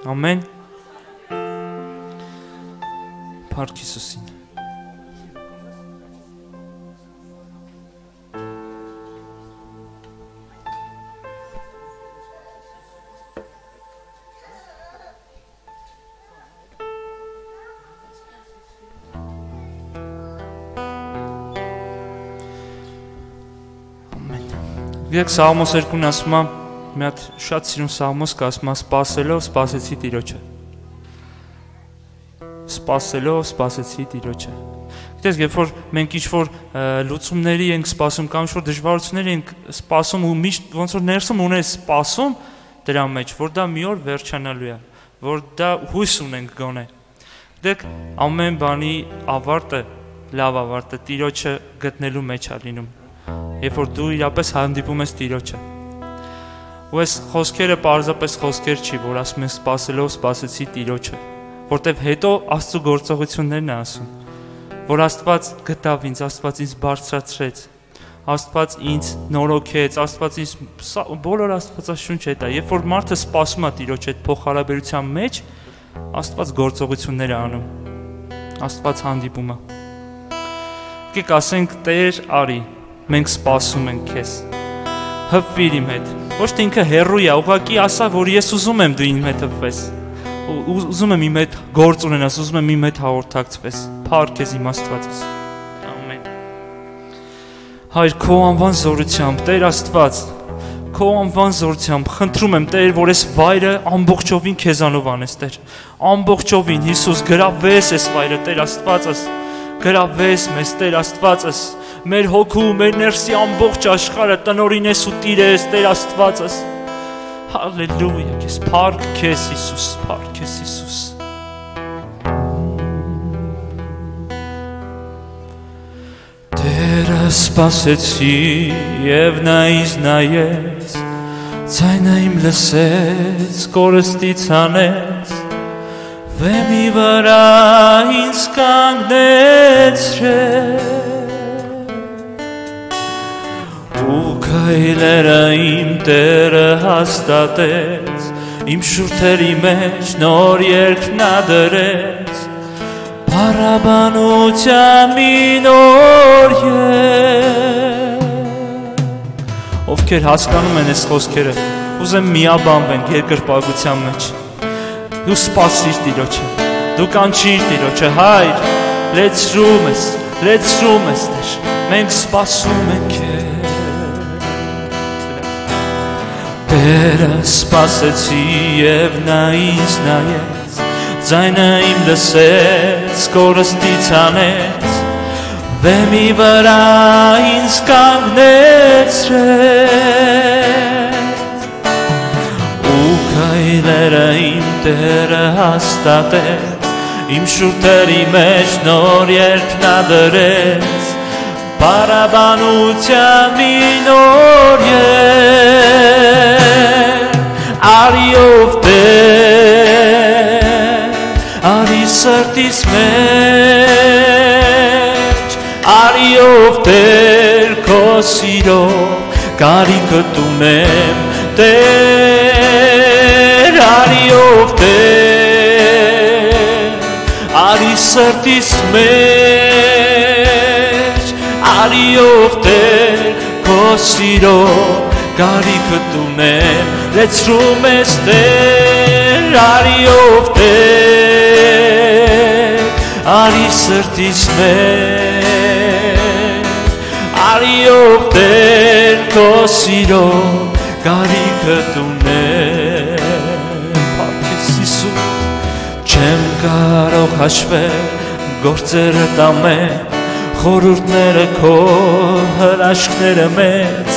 Ամեն Փառք Հիսուսին Գիտեք Սաղմոս 2-ն ասում է, մի հատ շատ սիրուն Սաղմոս կա, ասում է սպասելով սպասեցի Տիրոջը։ Սպասելով սպասեցի Տիրոջը։ Գիտեք, երբ որ մենք ինչ-որ լուծումների ենք սպասում կամ ինչ-որ դժվարությունների ենք սպասում ու միշտ ոնց որ ներսում ունես սպասում դրա մեջ, որ դա մի օր վերջանալու է, որ դա հույս ունենք գոնե։ Գիտեք, ամեն բանի ավարտը, լավ ավարտը Տիրոջը գտնելու մեջ է լինում։ Երբ որ դու իրապես հանդիպում ես Տիրոջը։ Ու այս խոսքերը պարզապես խոսքեր չի, որ ասում են սպասելով սպասեցի Տիրոջը, որտեվ հետո Աստծո գործողություններն է ասում, որ Աստված գտավ ինձ, Աստված ինձ բարձրացրեց, Աստված ինձ նորոգեց, Աստված ինձ բոլոր Աստվածաշունչ հետ է։ Երբ որ մարդը սպասում է Տիրոջ հետ փոխհարաբերության մեջ, Աստված գործողություններ է անում, Աստված հանդիպում է։ Եկեք ասենք Տեր արի, մենք սպասում ենք քեզ, հպվիր իմ հետ, ոչ թե ինքը հեռու է, ուղղակի ասա, որ ես ուզում եմ դու իմ հետ հպվես, ուզում եմ իմ հետ գործ ունենաս, ուզում եմ իմ հետ հաղորդակցվես, փառք քեզ իմ Աստվածս, ամեն։ Հայր, քո անվան զորությամբ, Տեր Աստված, քո անվան զորությամբ, խնդրում եմ Տեր, որ այս վայրը ամբողջովին քեզանով անես, Տեր, ամբողջովին, Հիսուս, գրավես այս վայրը, Տեր Աստվածս, գրավես մեզ, Տեր Աստվածս, մեր հոգու, մեր ներսի ամբողջ աշխարհը տնօրինես ու տիրես, Տեր Աստվածս, հալելույա, քեզ փառք քեզ Հիսուս, փառք քեզ Հիսուս։ Տերը սպասեցի և նա ինձ նայեց, ձայնը իմ լսեց, կորստից հանեց, վեմի վրա ինձ կանգնեցրեց, ու քայլերը իմ Տերը հաստատեց, իմ շուրթերի մեջ նոր երգ նա դրեց, փառաբանության մի նոր երգ։ Ովքեր հասկանում են այս խոսքերը, ուզեմ միաբանվենք երկրպագության մեջ։ Դու սպասիր Տիրոջը, դու կանչիր Տիրոջը, Հայր, լեցրում ես, Տեր, մենք սպասում ենք քեզ։ Տերը սպասեցի և նա ինձ նայեց, ձայնը իմ լսեց, կորստից հանեց, վեմի վրա ինձ կանգնեցրեց, ու քայլերը իմ Տերը հաստատեց, իմ շուրթերի մեջ նոր երգ նա դրեց, փառաբանության մի նոր երգ, արի ով Տեր, արի սրտիս մեջ, արի ով Տեր, քո սիրով կարիքդ ունեմ, Տեր, արի ով Տեր, արի սրտիս մեջ, արի ով Տեր, քո սիրով կարիքդ ունեմ, լեցրում ես Տեր, արի ով Տեր, արի սրտիս մեջ, արի ով Տեր, քո սիրով կարիքդ ունեմ, փառք քեզ Հիսուս, չեմ կարող հաշվել գործերդ ամեն, խորհուրդները քո հրաշքները մեծ,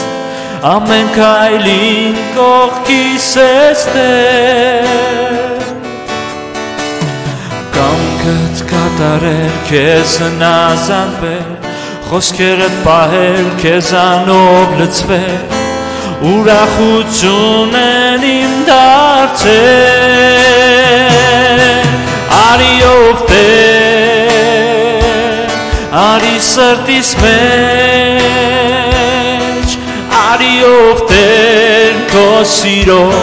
ամեն քայլին կողքիս ես Տեր, կամքդ կատարել, քեզ հնազանդվել, խոսքերդ պահել, քեզանով լցվել, ուրախություն են իմ դարձել, արի ով Տեր, արի սրտիս մեջ, արի ով Տեր, քո սիրով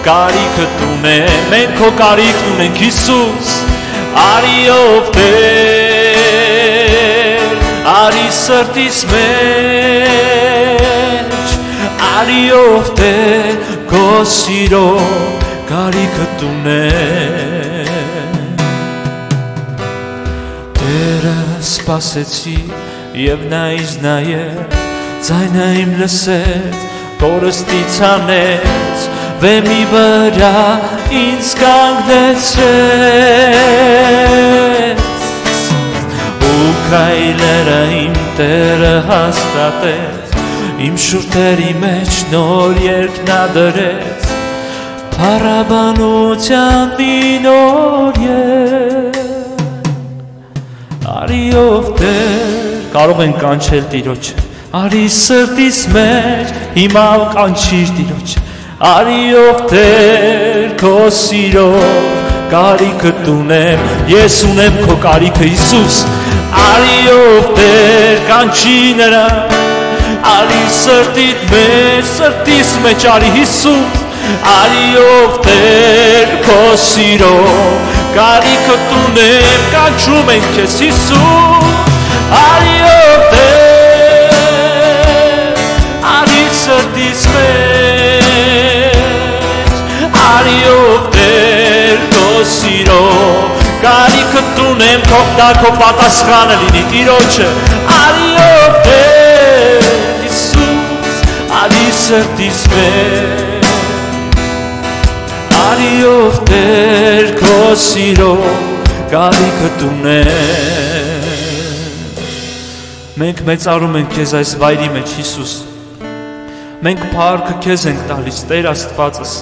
կարիքդ ունեմ, մենք քո կարիքն ունենք Հիսուս, արի ով Տեր, արի սրտիս մեջ, արի ով Տեր, քո սիրո կարիքդ ունեմ, Տերը սպասեցի և նա ինձ նայեց, ձայնը իմ լսեց, կորստից հանեց, վեմի վրա ինձ կանգնեցրեց, ու քայլերը իմ Տերը հաստատեց, իմ շուրթերի մեջ նոր երկ նա դրեց, փառաբանության մի նոր երկ, արի ով Տեր, կարող են կանչել Տիրոջը, արի սրտիս մեջ, հիմա կանչիր Տիրոջը, արի ով Տեր, քո սիրով կարիքդ ունեմ, ես ունեմ քո կարիքը Հիսուս, արի ով Տեր, կանչի նրան, արի սրտիս մեջ արի Հիսուս, արի ով Տեր, քո սիրով կարիքդ ունեմ, կանչում ենք քեզ Հիսուս, արի ով Տեր, արի սրտիս մեջ, արի ով Տեր, քո սիրով կարիքդ ունեմ, թող դա քո պատասխանը լինի Տիրոջը, արի ով Տեր, Հիսուս, արի սրտիս մեջ, արի ով Տեր, քո սիրով կարիքդ ունեմ, մենք մեծարում ենք քեզ այս վայրի մեջ Հիսուս, մենք փառքը քեզ ենք տալիս Տեր Աստվածս,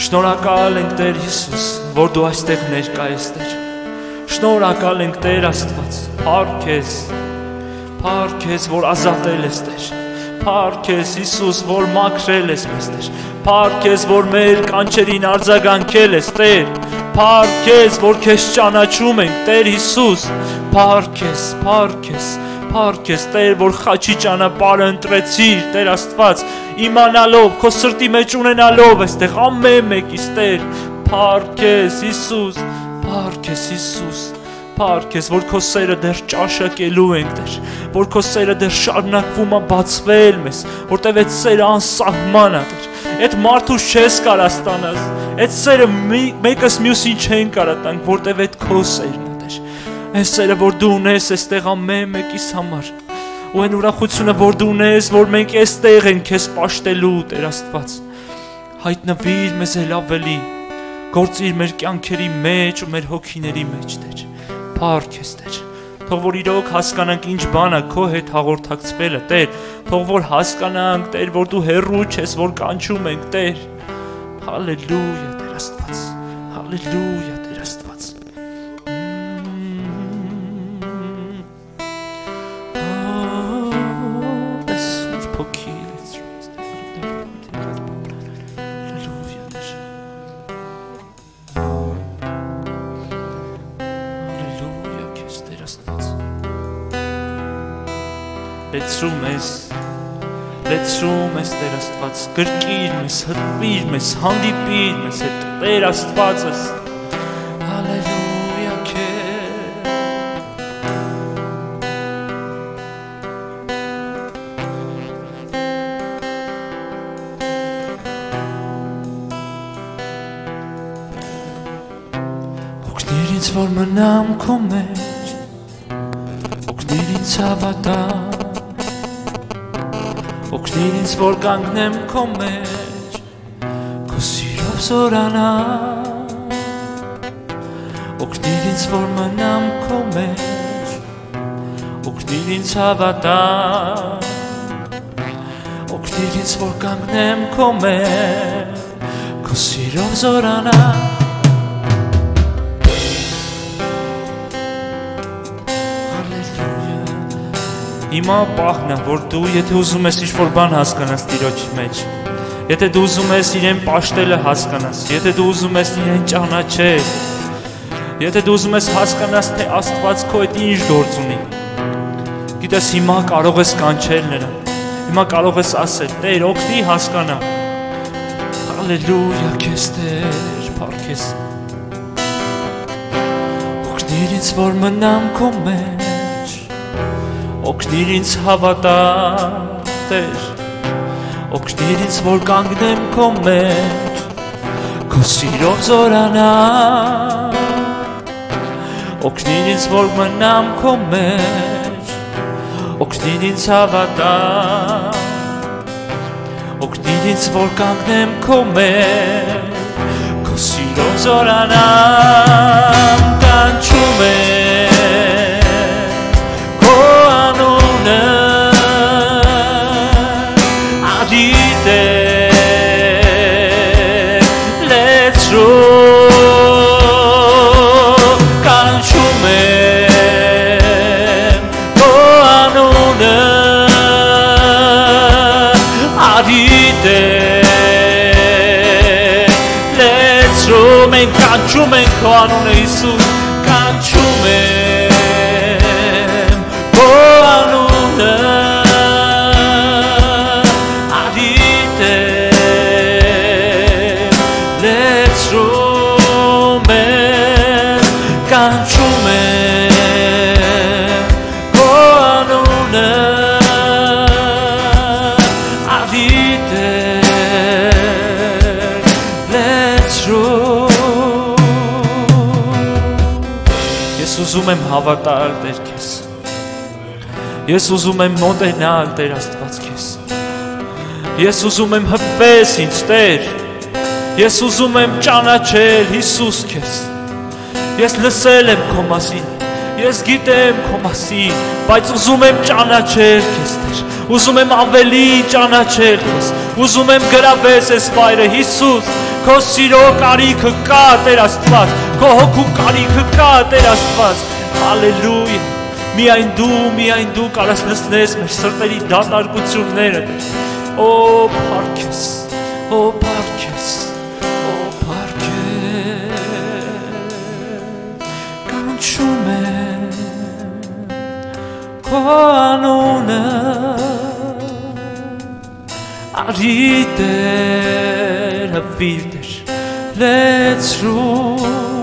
շնորհակալ ենք Տեր Հիսուս, որ դու այստեղ ներկա ես Տեր, շնորհակալ ենք Տեր Աստված, փառք քեզ, որ ազատել ես Տեր, փառք քեզ Հիսուս, որ մաքրել ես մեզ Տեր, փառք քեզ, որ մեր կանչերին արձագանքել ես Տեր, փառք քեզ, որ քեզ ճանաչում ենք Տեր Հիսուս, փառք քեզ Տեր, որ խաչի ճանապարհը ընտրեցիր Տեր Աստված, իմանալով, քո սրտի մեջ ունենալով այստեղ ամեն մեկից Տեր, փառք քեզ Հիսուս, փառք քեզ, որ քո սերը դեռ ճաշակելու ենք Տեր, որ քո սերը դեռ շարունակվում է բացվել մեզ, որտեղ այդ սերը անսահման է Տեր, այդ մարդուս չես կարա ստանալ, այդ սերը մեկս մյուսին չեն կարա տանք, որտեղ այդ քո սերն է Տեր, այս սերը, որ դու ունես այստեղ ամեն մեկիս համար, ու այն ուրախությունը, որ դու ունես, որ մենք այստեղ ենք քեզ պաշտելու Տեր Աստված, հայտնվիր մեզ էլ ավելի, գործիր մեր կյանքերի մեջ ու մեր հոգիների մեջ Տեր, փառք քեզ Տեր, թող որ իրոք հասկանանք ինչ բան է քո հետ հաղորդակցվելը Տեր, թող որ հասկանանք Տեր, որ դու հեռու չես, որ կանչում ենք Տեր, հալելույա Տեր Աստված, հալելույա Տեր Աստված, լեցրում ես Տեր Աստված, գրկիր մեզ, հտվիր մեզ, հանդիպիր մեզ հետ Տեր Աստվածս, հալելույա քեզ, օգնիր ինձ, որ մնամ քո մեջ, օգնիր ինձ հավատամ, օգնիր ինձ, որ կանգնեմ քո մեջ, քո սիրով զորանամ, օգնիր ինձ, որ մնամ քո մեջ, օգնիր ինձ հավատամ, օգնիր ինձ, որ կանգնեմ քո մեջ, քո սիրով զորանամ, Հիմա պահն է, որ դու, եթե ուզում ես ինչ-որ բան հասկանաս Տիրոջի մեջ, եթե դու ուզում ես իրեն պաշտելը հասկանաս, եթե դու ուզում ես իրեն ճանաչել, եթե դու ուզում ես հասկանաս, թե Աստված քո հետ ինչ գործ ունի, գիտես հիմա կարող ես կանչել նրան, հիմա կարող ես ասել, Տեր, օգնի հասկանամ, Հալելույա քեզ Տեր, փառք ես։ Օգնիր ինձ, որ մնամ քո մեջ, օգնիր ինձ հավատալ, Տեր, օգնիր ինձ, որ կանգնեմ քո մեջ, քո սիրով զորանամ, օգնիր ինձ, որ մնամ քո մեջ, օգնիր ինձ հավատալ, օգնիր ինձ, որ կանգնեմ քո մեջ, քո սիրով զորանամ, կանչում եմ քո անունը, ադիտ է լեցրու, կանչում եմ քո անունը, ադիտ է լեցրու, մենք կանչում ենք քո անունը Հիսուս, կանչում եմ քո անունը, ադիտ է լեցրու, մենք կանչում ենք քո անունը, ադիտ է Ես ուզում եմ հավատալ Տեր քեզ, ես ուզում եմ մոտենալ Տեր Աստված քեզ, ես ուզում եմ հպվես ինձ Տեր, ես ուզում եմ ճանաչել Հիսուս քեզ, ես լսել եմ քո մասին, ես գիտեմ քո մասին, բայց ուզում եմ ճանաչել քեզ Տեր, ուզում եմ ավելի ճանաչել քեզ, ուզում եմ գրավես այս վայրը Հիսուս, քո սիրո կարիքը կա Տեր Աստված, քո հոգու կարիքը կա Տեր Աստված, հալելույա, միայն դու կարաս լցնես մեր սրտերի դատարկությունները, օ փառք ես, օ փառք ես, օ փառք ես, կանչում եմ քո անունը, արի Տեր, հպվիր Տեր, լեցրու,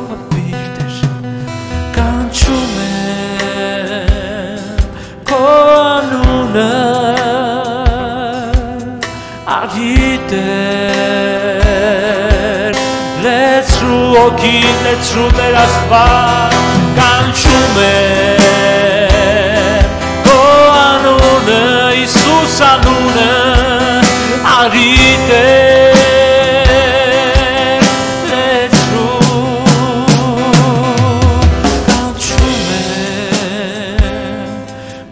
հպվիր Տեր, կանչում եմ քո անունը, արի Տեր, լեցրու, օգին լեցրու Տեր Աստված, կանչում եմ քո անունը, Հիսուս անունը, արի Տեր, լեցրու, կանչում եմ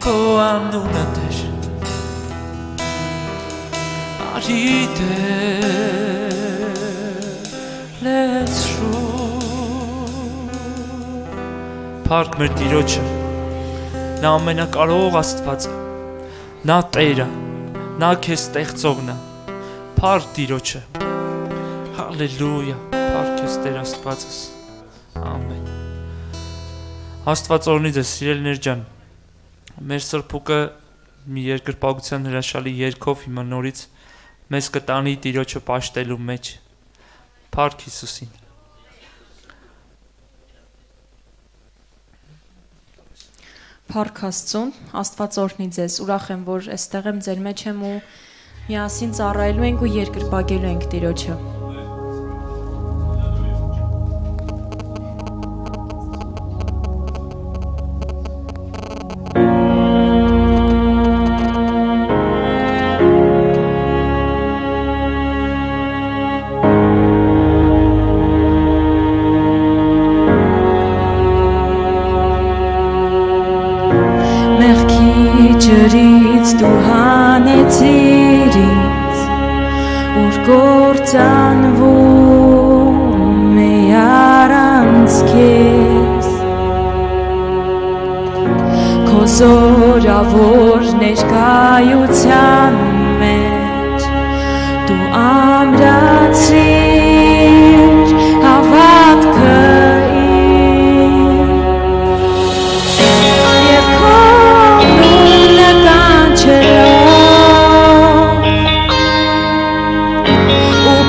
քո անունը Տեր, արի Տեր, լեցրու, փառք մեր Տիրոջը, նա ամենակարող Աստվածը, նա Տերը, նա քեզ ստեղծողն է, փառք Տիրոջը, հալելույա, փառք քեզ Տեր Աստվածս, ամեն։ Աստված օրհնի ձեզ, սիրելիներ ջան, մեր Սրբուկը մի երկրպագության հրաշալի երգով հիմա նորից մեզ կտանի Տիրոջը պաշտելու մեջ, փառք Հիսուսին։ Փառք Աստծուն, Աստված օրհնի ձեզ, ուրախ եմ, որ այստեղ եմ ձեր մեջ եմ ու միասին ծառայելու ենք ու երկրպագելու ենք Տիրոջը։ Ջրից դու հանեցիր ինձ, ուր գործանվում է առանց քեզ, քո զորավոր ներկայության մեջ դու ամրացրիր հավատքը ու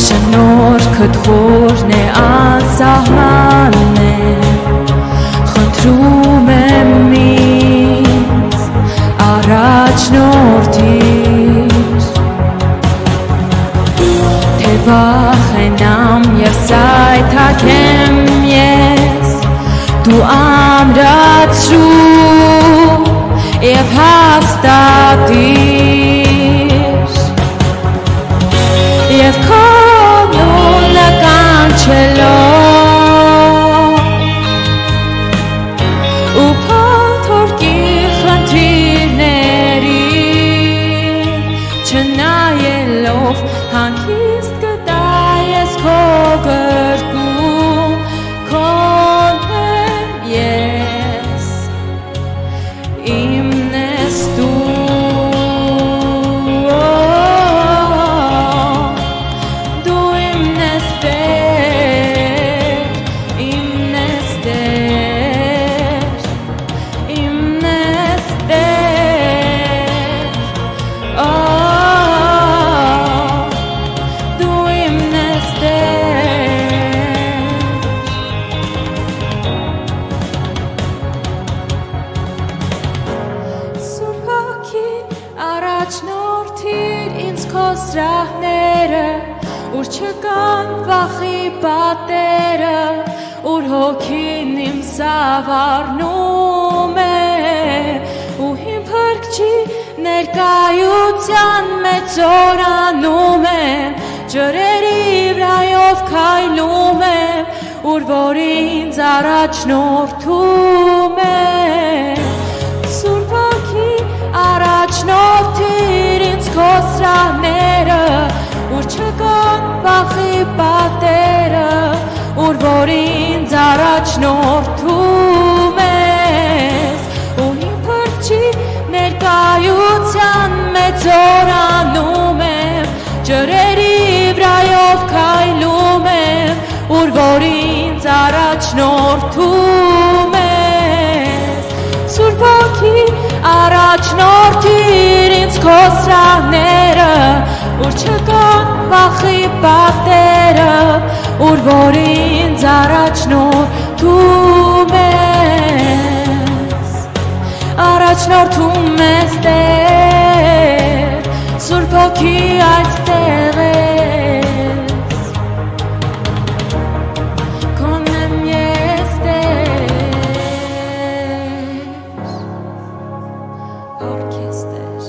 շնորհքդ խորն է անսահման է խնդրում եմ ինձ առաջնորդիր թե վախենամ և սայթաքեմ ես դու ամրացրու և հաստատիր և քո նունը կանչելով ու փոթորկի խնդիրներին չնայելով հանգիստ կտա ես քո գրկում քոն եմ ես իմն ես դու դու իմն ես Տեր իմն ես Տեր իմն ես Տեր դու իմն ես Տեր Սուրբ Հոգի առաջնորդիր ինձ քո սրահները ուր չկան վախի պատերը ուր հոգին իմ սավառնում է ու իմ փրկչի ներկայության մեջ զորանում եմ ջրերի վրայով քայլում եմ ուր որ ինձ առաջնորդում է Սուրբ Հոգի առաջնորդիր ինձ քո սրահները ուր չկան վախի պատերը ուր որ ինձ առաջնորդում ես ու իմ փրկչի ներկայության մեջ զորանում եմ ջրերի վրայով քայլում եմ ուր որ ինձ առաջնորդում ես Սուրբ Հոգի առաջնորդիր ինձ քո սրահները ուր չկան վախի պատերը ուր որ ինձ առաջնորդում ես Տեր Սուրբ Հոգի այստեղ ես քոն եմ ես Տեր Օրքեստր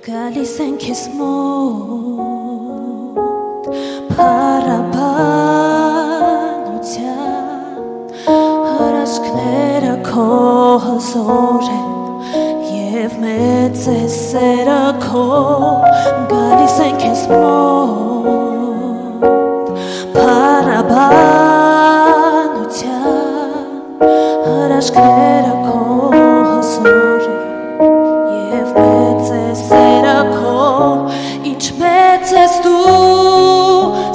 Գալիս են քեզ մոտ փառաբանության հրաշքները քո հզոր են և մեծ է սերը քո գալիս են քեզ մոտ փառաբանության հրաշքները քո հզոր են և մեծ է սերը քո ինչ մեծ ես դու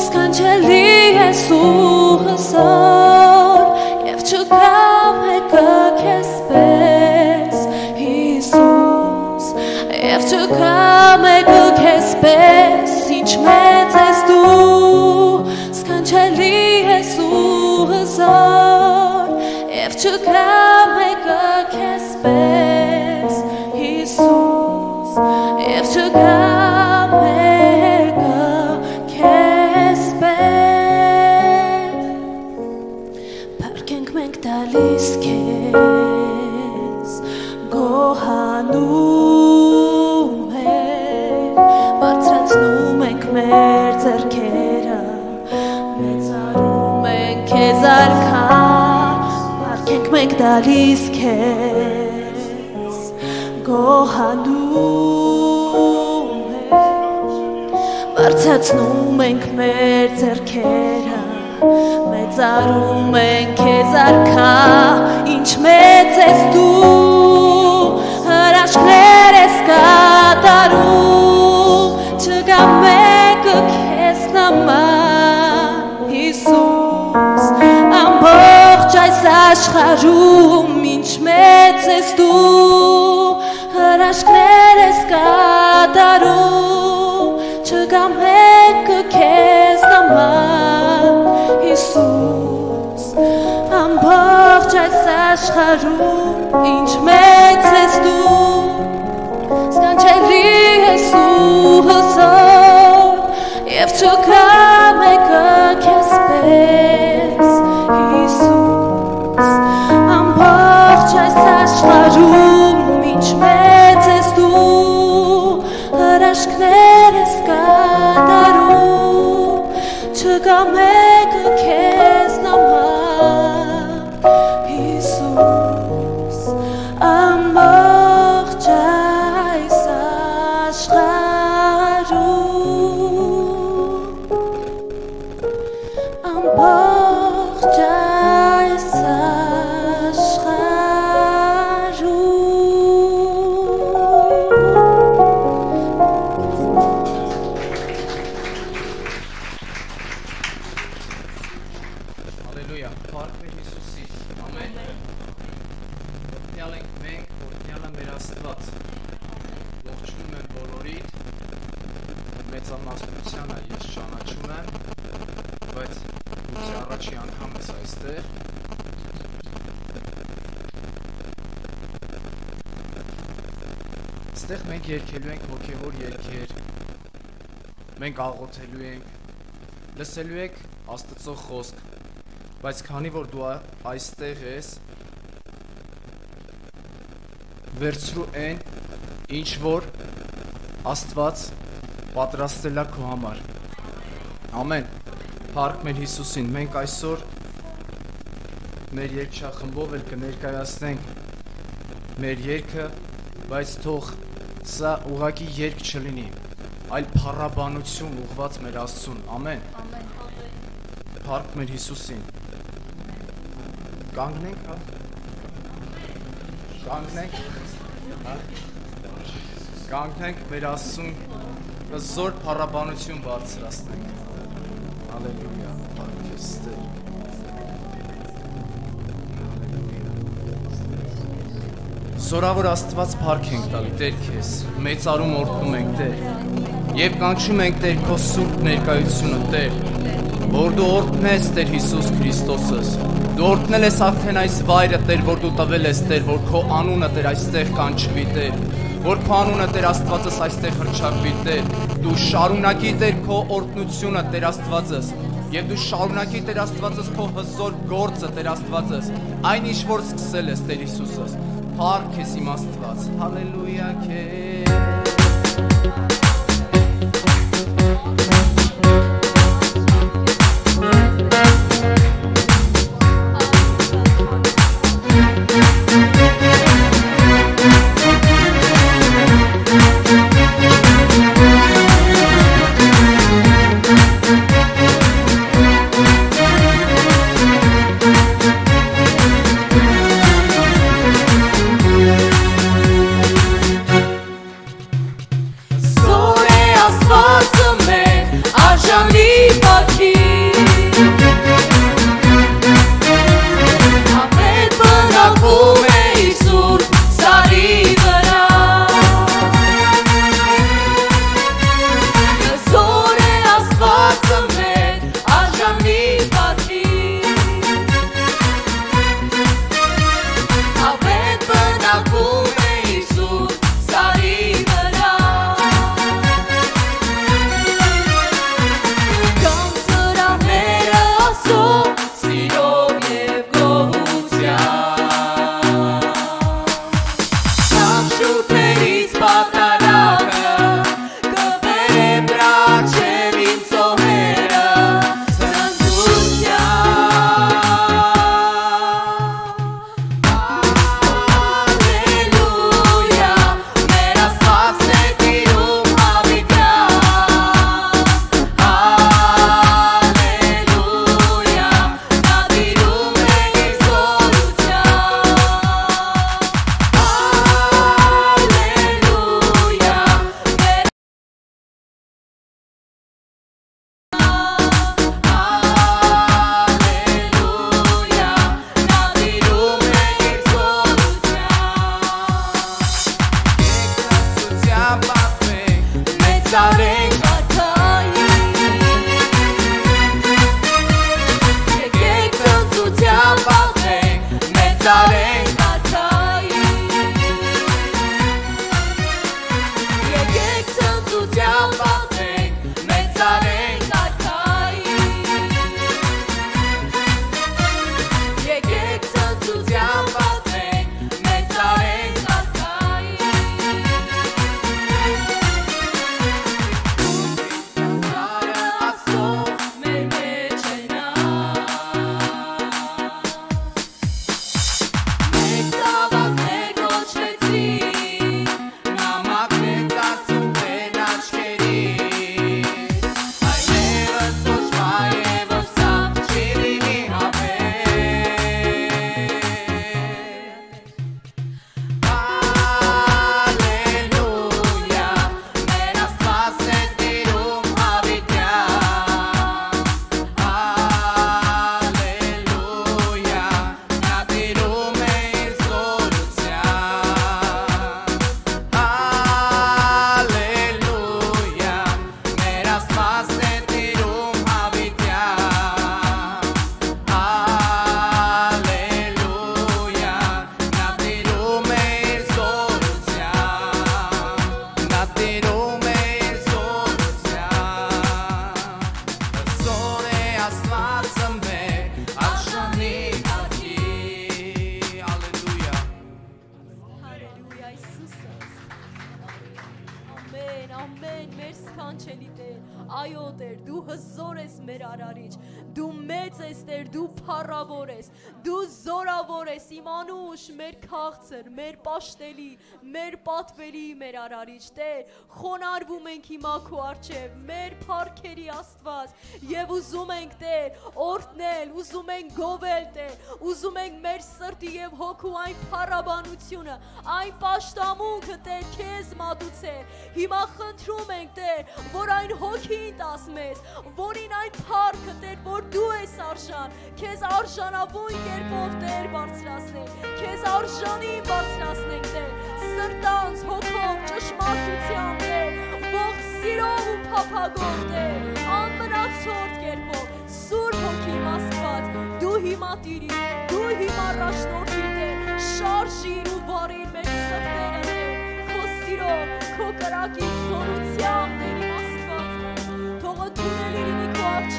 սքանչելի ես ու հզոր և չկա մեկը քեզ պես Հիսուս և չկա մեկը քեզ պես ինչ մեծ չկա մեկը քեզ պես Հիսուս Եվ չկա մեկը քեզ պես Փառք ենք մենք տալիս քեզ գոհանում ենք բարձրացնում ենք մեր ձեռքերը մեծարում ենք քեզ արքա Փառք ենք մենք տալիս քեզ գոհանում ենք բարձրացնում ենք մեր ձեռքերը մեծարում ենք քեզ արքա ինչ մեծ ես դու հրաշքներ ես կատարում չկա մեկը քեզ նման Հիսուս ամբողջ այս աշխարհում ինչ մեծ ես դու հրաշքներ ես կատարում չկա մեկը քեզ նման Հիսուս ամբողջ այս աշխարհում ինչ մեծ ես դու սքանչելի ես ու հզոր եւ չկա մեկը քեզ պես Հիսուս ամբողջ այս աշխարհում ինչ մեծ ես դու հրաշքներ ես կատարում չկա մեկը քեզ նման Հիսուս ամբողջ այս աշխարհում ամբողջ այս Հալելույա, փառք մեր Հիսուսի, ամեն Օրհնյալ ենք մենք, օրհնյալ է մեր Աստված Ողջունում եմ բոլորիդ Մեծամասնությանը ես ճանաչում եմ Բայց գուցե առաջի անգամ ես այստեղ Այստեղ մենք երգելու ենք հոգևոր երգեր Մենք աղոթելու ենք Լսելու եք Աստծո խոսք Բայց քանի որ դու այստեղ ես վերցրու այն ինչ որ Աստված պատրաստել է քո համար Ամեն Փառք մեր Հիսուսին մենք այսօր մեր երգչախմբով էլ կներկայացնենք մեր երգը բայց թող սա ուղղակի երգ չլինի այլ փառաբանություն ուղղված մեր Աստծուն ամեն Փառք մեր Հիսուսին Կանգնենք, հա? Կանգնենք, հա? Կանգնենք մեր Աստծուն զոր փառաբանություն բարձրացնենք Հալելույա, փառք ես Տեր Զորավոր Աստված փառք ենք տալի Տեր քեզ մեծարում օրհնում ենք Տեր Եվ կանչում ենք Տեր քո սուրբ ներկայությունը Տեր որ դու օրհնես Տեր Հիսուս Քրիստոսս Դու օրհնել ես արդեն այս վայրը Տեր որ դու տվել ես Տեր որ քո անունը Տեր այստեղ կանչվի Տեր որ քո անունը Տեր Աստվածս այստեղ հռչակվի Տեր դու շարունակի Տեր քո օրհնությունը Տեր Աստվածս եւ դու շարունակի Տեր Աստվածս քո հզոր գործը Տեր Աստվածս այն ինչ որ սկսել ես Տեր Հիսուսս Փառք ես իմ Աստված հալելույա քեզ հզոր ես մեր արարիչ, դու մեծ ես Տեր, դու փառավոր ես, դու զորավոր ես, իմ անուշ, մեր քաղցր, մեր պաշտելի, մեր պատվելի, մեր արարիչ Տեր, խոնարհվում ենք հիմա քո առջև, մեր փառքերի Աստված, եւ ուզում ենք Տեր, օրհնել, ուզում ենք գովել Տեր, ուզում ենք մեր սրտի եւ հոգու այն փառաբանությունը, այն պաշտամունքը Տեր քեզ մատուցել, հիմա խնդրում ենք Տեր, որ այն հոգին տաս մեզ, որին այն փառքը Տեր, որ դու ես արժան, քեզ արժանավուն կերպով Տեր բարձրացնենք, քեզ արժանին բարձրացնենք Տեր, սրտանց, հոգով, ճշմարտությամբ Տեր, ողջ սիրով ու փափագով Տեր, անմնացորդ կերպով, Սուրբ Հոգի Աստված, դու հիմա տիրիր, դու հիմա առաջնորդիր Տեր, շարժիր ու վարիր մեր սրտերը Տեր, քո սիրով, քո կրակի զորությամբ Տեր իմ Աստված, թող ընդունել լինի քո առջև,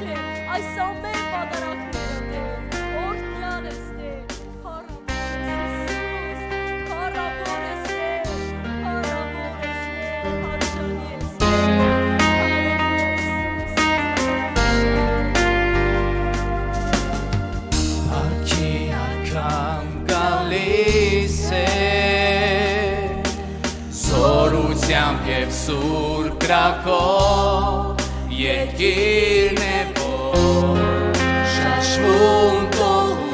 այս ամեն պատարակները Տեր, օրհնյալ ես Տեր, փառավոր ես Տեր, փառավոր ես Տեր, հարժանի ես Տեր, Փառքի անգամ գալիս է Զորությամբ և սուրբ կրակով երկիրն է որ շաշվում տողում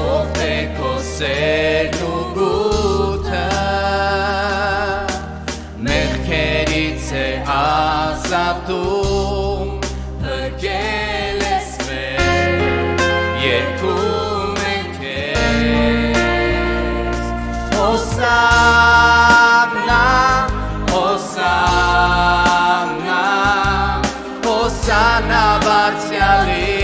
Ով թե քո սերն ու գութը մեղքերից է ազատում հրկել ես մեր երգում ենք քեզ Հոսաննա Հոսաննա Հոսաննա բարձրալին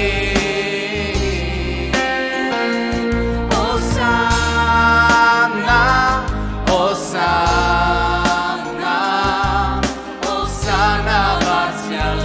Հոսաննա Հոսաննա Հոսաննա բարձրալին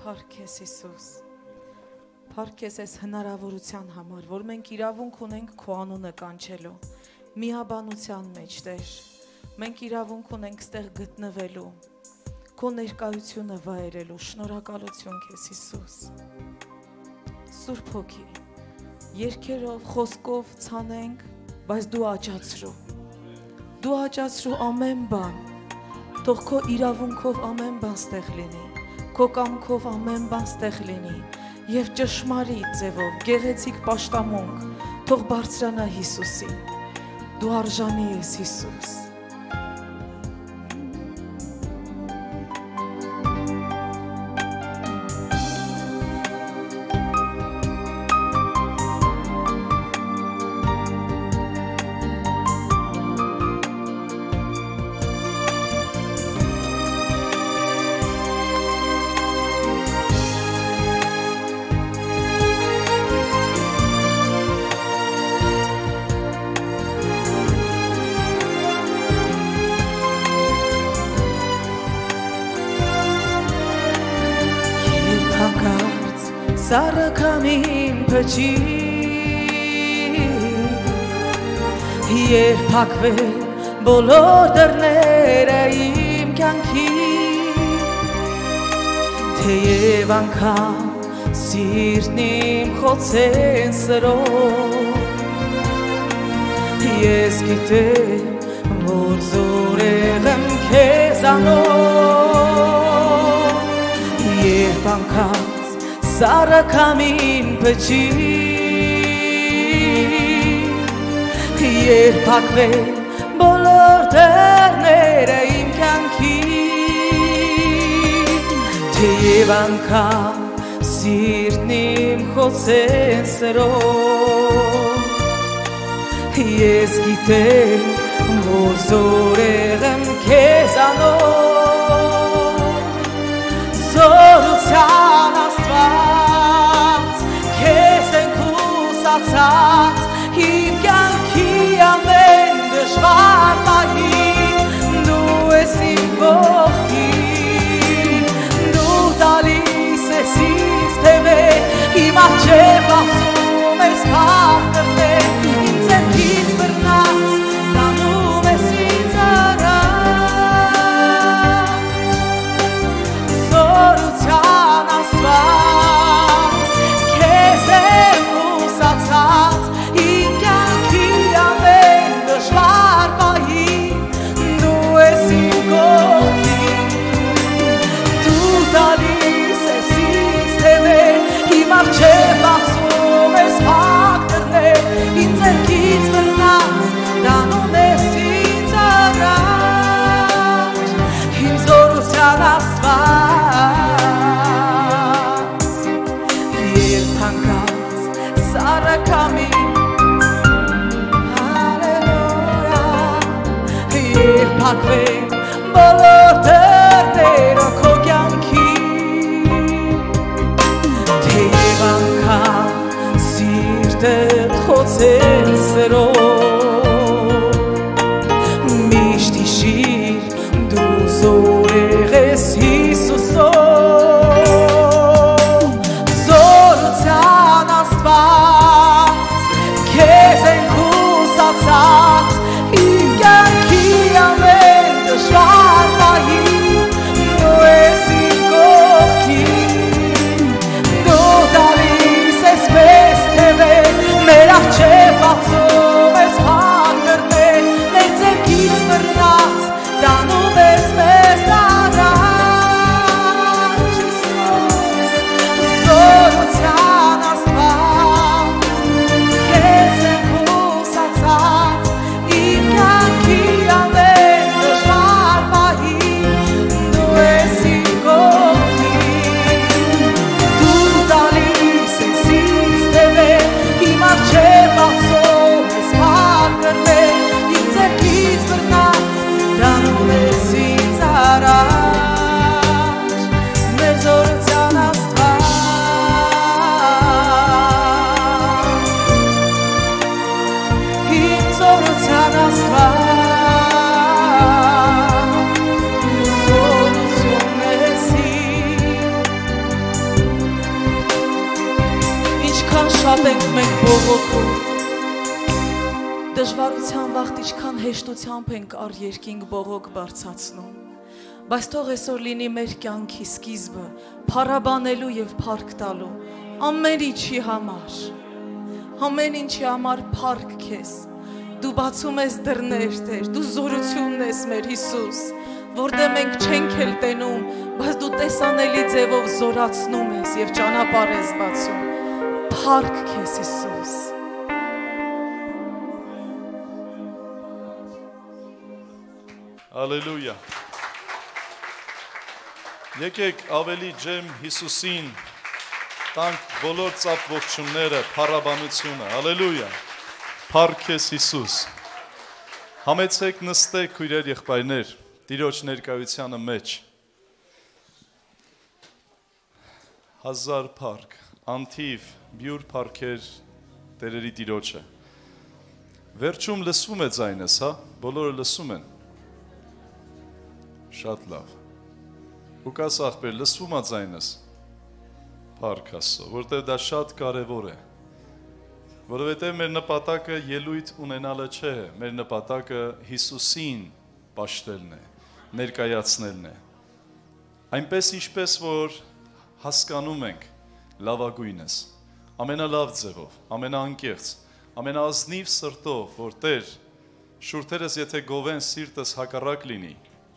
Փառք ես Հիսուս, փառք ես այս հնարավորության համար, որ մենք իրավունք ունենք քո անունը կանչելու, միաբանության մեջ Տեր, մենք իրավունք ունենք ստեղ գտնվելու, քո ներկայությունը վայելելու, շնորհակալություն քեզ Հիսուս, Սուրբ Հոգի, երգերով, խոսքով ցանենք, բայց դու աճացրու ամեն բան, թող քո իրավունքով ամեն բան ստեղ լինի, քո կամքով ամեն բան ստեղ լինի եւ ճշմարիտ ձևով գեղեցիկ պաշտամունք թող բարձրանա Հիսուսին դու արժանի ես Հիսուս Սառաքամին փչի Երբ փակվել բոլոր դռները իմ կյանքի Թեև անգամ սիրտն իմ խոցեն սրով Ես գիտեմ, որ զորեղ եմ քեզանով Երբ անգամ Սառաքամին փչի Երբ փակվել բոլոր դռները իմ կյանքի Թեև անգամ սիրտն իմ խոցեն սրով Ես գիտեմ, որ զորեղ եմ քեզանով Զորության Աստված, քեզ ենք ուսացած, իմ կյանքի ամեն դժվար պահին, դու ես իմ կողքին, դու տալիս ես ինձ թևեր, իմ առջև ասում ես փառքներ, ինձ ձեռքից բռնած, տանում ես ինձ առաջ, զորության Աստված, քեզ եմ ուսացած, իմ կյանքի ամեն դժվար պահին, դու ես իմ կողքին, դու տալիս ես ինձ թևեր, իմ առջև ասում ես փակ դռներ, ինձ ձեռքից բռնած, տանում ես ինձ առաջ, իմ զորության Աստված, երբ հանգած Սառաքամին, հալելույա, երբ փակվեն բոլոր դռները քո կյանքի, թեև անգամ սիրտդ խոցեն սրով, միշտ հիշիր դու զորեղ ես Հիսուսով, զորության Աստված, քեզ ենք ուսացած, իմ կյանքի ամեն դժվար շատ ենք մենք բողոքում, դժվարության վաղտ իչքան հեշտությամբ ենք առ երկինք բողոք բարձացնում, բայց թող այսօր լինի մեր կյանքի սկիզբը փառաբանելու եւ փառք տալու ամեն ինչի համար փառք քեզ, դու բացում ես դռներ Տեր, դու զորությունն ես մեր Հիսուս, որտեղ մենք չենք էլ տենում, բայց դու տեսանելի ձևով զորացնում ես եւ ճանապարհ ես բացում, փառք քեզ Հիսուս։ Ալելույա։ Եկեք ավելի ջերմ Հիսուսին տանք բոլոր ծափ ողջունները, փառաբանությունը, ալելույա, փառք քեզ Հիսուս, համեցեք նստեք քույրեր եղբայրներ, Տիրոջ ներկայությանը մեջ, հազար փառք, անթիվ, բյուր փառքեր Տերերի Տիրոջը, վերջում լսվում է ձայնս, հա, բոլորը լսում են, շատ լավ, Ուկաս աղբեր, լսվում է ձայնս, փառք Աստծո, որտեղ դա շատ կարևոր է, որովհետև մեր նպատակը ելույթ ունենալը չէ, մեր նպատակը Հիսուսին պաշտելն է, ներկայացնելն է, այնպես ինչպես որ հասկանում ենք լավագույնս, ամենալավ ձևով, ամենաանկեղծ, ամենաազնիվ սրտով, որ Տեր, շուրթերս եթե գովեն սիրտս հակառակ լինի,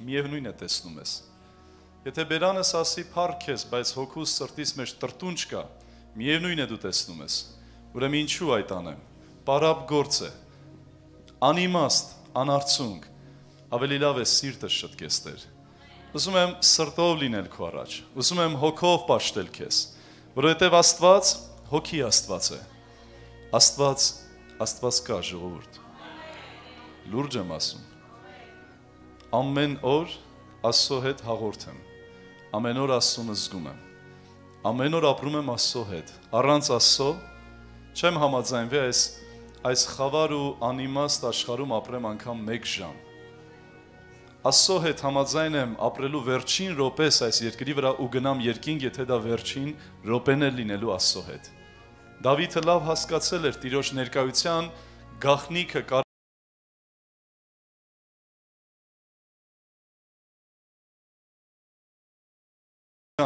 միևնույն է տեսնում ես, եթե բերանս ասի փառք ես, բայց հոգուս սրտիս մեջ տրտունջ կա, միևնույն է դու տեսնում ես, ուրեմն ինչու այդ անեմ, պարապ գործ է, անիմաստ, անարցունք, ավելի լավ է սիրտը շտկես Տեր, ուզում եմ սրտով լինել քո առաջ, ուզում եմ հոգով պաշտել քեզ, որովհետև Աստված հոգի Աստված է, Աստված կա ժողովուրդ, լուրջ եմ ասում, ամեն օր Աստծո հետ հաղորդ եմ, ամեն օր Աստծուն զգում եմ, ամեն օր ապրում եմ Աստծո հետ, առանց Աստծո չեմ համաձայնվի այս խավար ու անիմաստ աշխարհում ապրեմ անգամ 1 ժամ, Աստծո հետ համաձայն եմ ապրելու վերջին րոպես այս երկրի վրա ու գնամ երկինք, եթե դա վերջին րոպեն է լինելու Աստծո հետ, Դավիթը լավ հասկացել էր Տիրոջ ներկայության գաղտնիքը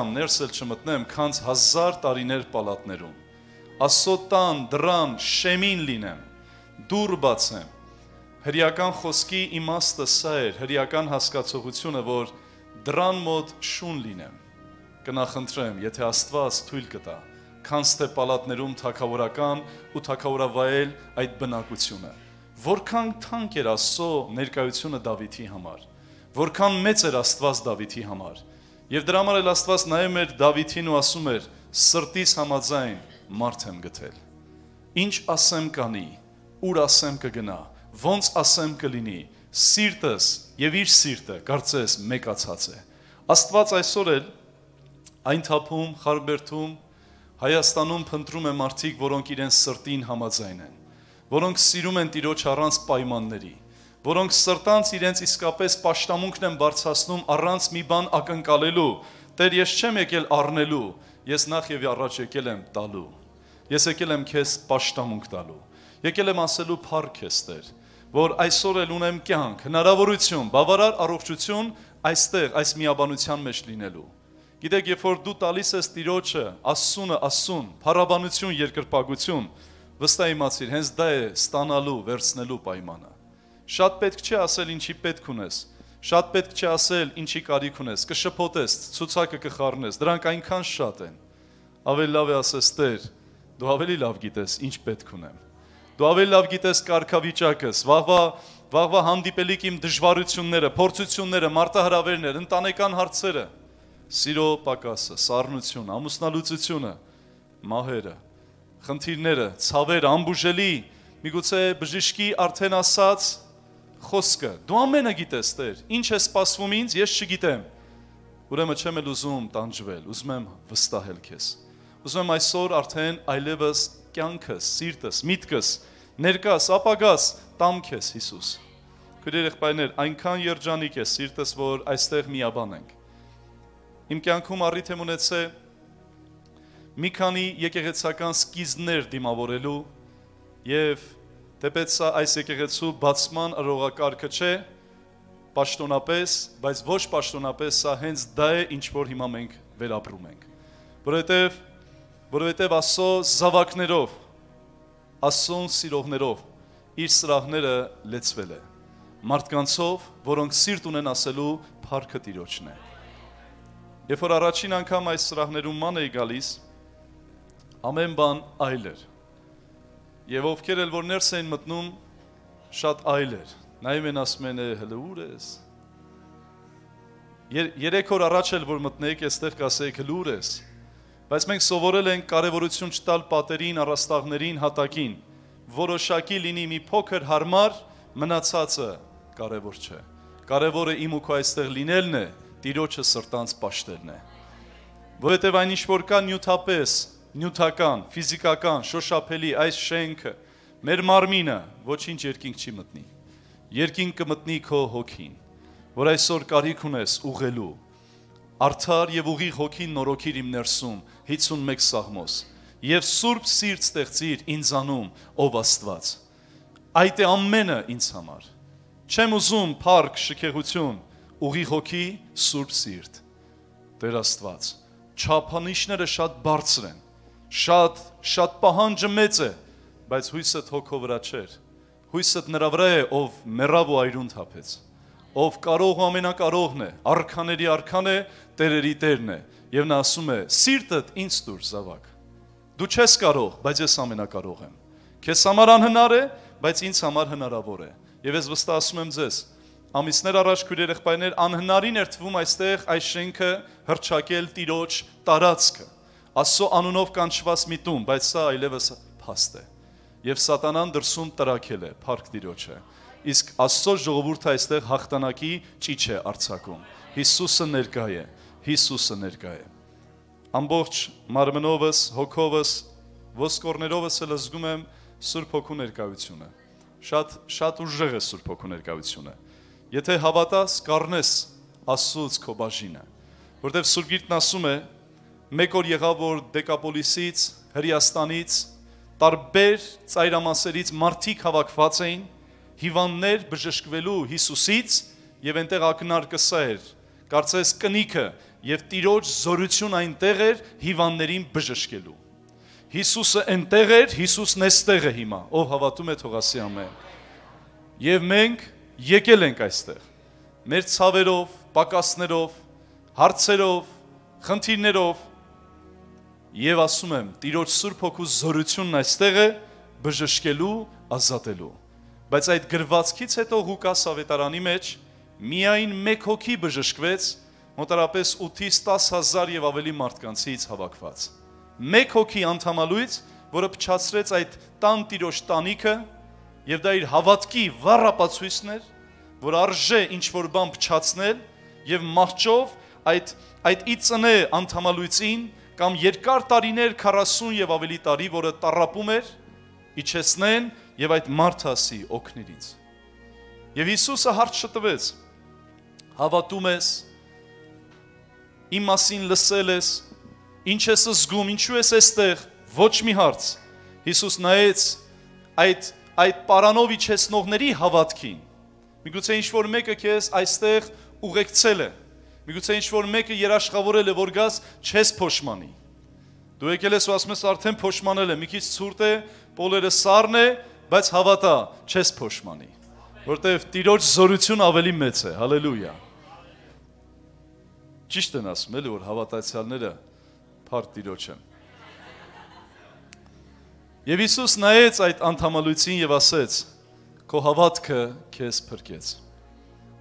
ներս էլ չմտնեմ, քանց 1000 տարիներ պալատներում, Աստծո տան, դրան, շեմին լինեմ, դուռ բացեմ, հրեական խոսքի իմաստը սա էր, հրեական հասկացողությունը, որ դրան մոտ շուն լինեմ, կնախընտրեմ, եթե Աստված թույլ կտա, քանց թե պալատներում թագավորական ու թագավորավայել այդ բնակությունը, որքան թանկ էր Աստծո ներկայությունը Դավիթի համար, որքան մեծ էր Աստված Դավիթի համար, Եվ դրա համար էլ Աստված նայում էր Դավիթին ու ասում էր. «Սրտիս համաձայն մարդ եմ գտել։ Ինչ ասեմ կանի, ուր ասեմ կգնա, ոնց ասեմ կլինի, սիրտս եւ իր սիրտը կարծես մեկացած է»։ Աստված այսօր էլ այն թափում, խարբերթում, Հայաստանում փնտրում է մարդիկ, որոնք իրենց սրտին համաձայն են, որոնք սիրում են Տիրոջ առանց պայմանների, որոնք սրտանց իրենց իսկապես պաշտամունքն են բարձրացնում առանց մի բան ակնկալելու, Տեր ես չեմ եկել առնելու, ես նախ եւ առաջ եկել եմ տալու, ես եկել եմ քեզ պաշտամունք տալու, եկել եմ ասելու փառք քեզ Տեր, որ այսօր էլ ունեմ կյանք, հնարավորություն, բավարար առողջություն այստեղ, այս միաբանության մեջ լինելու, գիտեք, երբ որ դու տալիս ես Տիրոջը, Աստծուն, փառաբանություն, երկրպագություն, վստահ իմացիր, հենց դա է ստանալու, վերցնելու պայմանը, Շատ պետք չէ ասել ինչի պետք ունես, շատ պետք չէ ասել ինչի կարիք ունես, կշփոթես, ցուցակը կխառնես, դրանք այնքան շատ են, ավելի լավ է ասես Տեր, դու ավելի լավ գիտես ինչ պետք ունեմ, դու ավելի լավ գիտես կարգավիճակս, վաղվա հանդիպելիք իմ դժվարությունները, փորձությունները, մարտահրավերներ, ընտանեկան հարցերը, սիրո պակասը, սառնությունը, ամուսնալուծությունը, մահերը, խնդիրները, ցավերը, անբուժելի, միգուցե բժշկի արդեն ասած խոսքը, դու ամենը գիտես Տեր, ինչ է սպասվում ինձ, ես չգիտեմ, ուրեմն չեմ էլ ուզում տանջվել, ուզում եմ վստահել քեզ, ուզում եմ այսօր արդեն այլևս կյանքս, սիրտս, միտքս, ներկաս, ապագաս տամ քեզ Հիսուս, քույրեր եղբայրներ, այնքան երջանիկ է սիրտս, որ այստեղ միաբան ենք, իմ կյանքում առիթ եմ ունեցել մի քանի եկեղեցական սկիզբներ դիմավորելու եւ թեպետ սա այս եկեղեցու բացման արողակարգը չէ, պաշտոնապես, բայց ոչ պաշտոնապես սա հենց դա է, ինչ որ հիմա մենք վերապրում ենք։ Որովհետև Աստծո զավակներով, Աստծուն սիրողներով իր սրահները լեցվել է։ Մարդկանցով, որոնք սիրտ ունեն ասելու փառքը Տիրոջն է։ Երբ որ առաջին անգամ այս սրահներում ման էի գալիս, ամեն բան այլ էր։ Եվ ովքեր էլ որ ներս էին մտնում, շատ այլ էր։ Նայում են ասում են, հələ ուր ես։ Երեք օր առաջ էլ որ մտնեիք, այստեղ կասեիք, հələ ուր ես։ Բայց մենք սովորել ենք կարևորություն չտալ պատերին, առաստաղներին, հատակին, որոշակի լինի մի փոքր հարմար, մնացածը կարևոր չէ։ Կարևորը իմ ու քո այստեղ լինելն է, Տիրոջը սրտանց պաշտելն է։ Որովհետև այն ինչ որ կա նյութապես, նյութական, ֆիզիկական, շոշափելի այս շենքը, մեր մարմինը ոչինչ երկինք չի մտնի։ Երկինք կմտնի քո հոգին, որ այսօր կարիք ունես ուղղելու, արդար եւ ուղիղ հոգին նորոգիր իմ ներսում 51 սաղմոս եւ սուրբ սիրտ ստեղծիր ինձանում ով Աստված։ Այդ է ամենը ինձ համար։ Չեմ ուզում փառք, շքեղություն, ուղիղ հոգի, սուրբ սիրտ։ Տեր Աստված, չափանիշները շատ բարձր են, շատ պահանջը մեծ է, բայց հույսդ հոգու վրա չէր։ Հույսդ նրա վրա է, ով մեռավ ու այրուն թափեց, ով կարող ու ամենակարողն է, արքաների արքան է, տերերի տերն է, եւ նա ասում է. «Սիրտդ ինձ տուր, զավակ։ Դու չես կարող, բայց ես ամենակարող եմ։ Քեզ համար անհնար է, բայց ինձ համար հնարավոր է»։ Եվ ես վստահ ասում եմ ձեզ, ամիսներ առաջ քույր երեխայներ անհնարին էր թվում այստեղ այս շենքը հռչակել Տիրոջ տարածքը, Աստծո անունով կանչված մի տուն, բայց սա այլևս փաստ է։ Եվ սատանան դրսում տրակել է, փառք Տիրոջը։ Իսկ Աստծո ժողովուրդը այստեղ հաղթանակի ճիչ է արձակում։ Հիսուսը ներկա է, Հիսուսը ներկա է։ Ամբողջ մարմնովս, հոգովս, ոսկորներովս էլ զգում եմ Սուրբ Հոգու ներկայությունը։ Շատ ուժեղ է Սուրբ Հոգու ներկայությունը։ Եթե հավատաս, կառնես Աստծուց քո բաժինը, որտեղ Սուրբ Գիրքն ասում է, մեկ օր եղավ որ Դեկապոլիսից, Հրեաստանից, տարբեր ծայրամասերից մարդիկ հավաքված էին, հիվանդներ բժշկվելու Հիսուսից, եւ այնտեղ ակնարկը սա էր, կարծես կնիքը եւ Տիրոջ զորություն այնտեղ էր հիվանդներին բժշկելու։ Հիսուսը այնտեղ էր, Հիսուսն էստեղ է հիմա, ով հավատում է թող ասի ամեն։ Եվ մենք եկել ենք այստեղ, մեր ցավերով, պակասներով, հարցերով, խնդիրներով, եւ ասում եմ, Տիրոջ Սուրբ Հոգու զորությունն այստեղ է բժշկելու, ազատելու։ Բայց այդ գրվածքից հետո Ղուկաս ավետարանի մեջ միայն մեկ հոգի բժշկվեց, մոտարապես 8-ից 10,000 եւ ավելի մարդկանցից հավաքված։ Մեկ հոգի անդամալույց, որը փչացրեց այդ տան Տիրոջ տանիքը, եւ դա իր հավատքի վառապացույցն էր, որ արժե ինչ որ բան փչացնել եւ մահճով այդ իծնե անդամալույցին կամ երկար տարիներ 40 եւ ավելի տարի, որը տառապում էր, իջեցնեն եւ այդ մարդը ասի օգնիր ինձ։ Եվ Հիսուսը հարց չտվեց. հավատում ես, իմ մասին լսել ես, ինչ ես զգում, ինչու ես այստեղ, ոչ մի հարց։ Հիսուս նայեց այդ պարանով իջեցնողների հավատքին։ Միգուցե ինչ որ մեկը քեզ այստեղ ուղեկցել է, միգուցե ինչ որ մեկը երաշխավորել է, որ գաս չես փոշմանի։ Դու եկել ես ու ասում ես արդեն փոշմանել է, մի քիչ ցուրտ է, պոլերը սառն է, բայց հավատա, չես փոշմանի, որտեղ Տիրոջ զորություն ավելի մեծ է, հալելույա։ Ճիշտ են ասում, էլի որ հավատացյալները փառք Տիրոջը։ Եվ Հիսուս նայեց այդ անդամալույցին եւ ասեց. քո հավատքը քեզ փրկեց,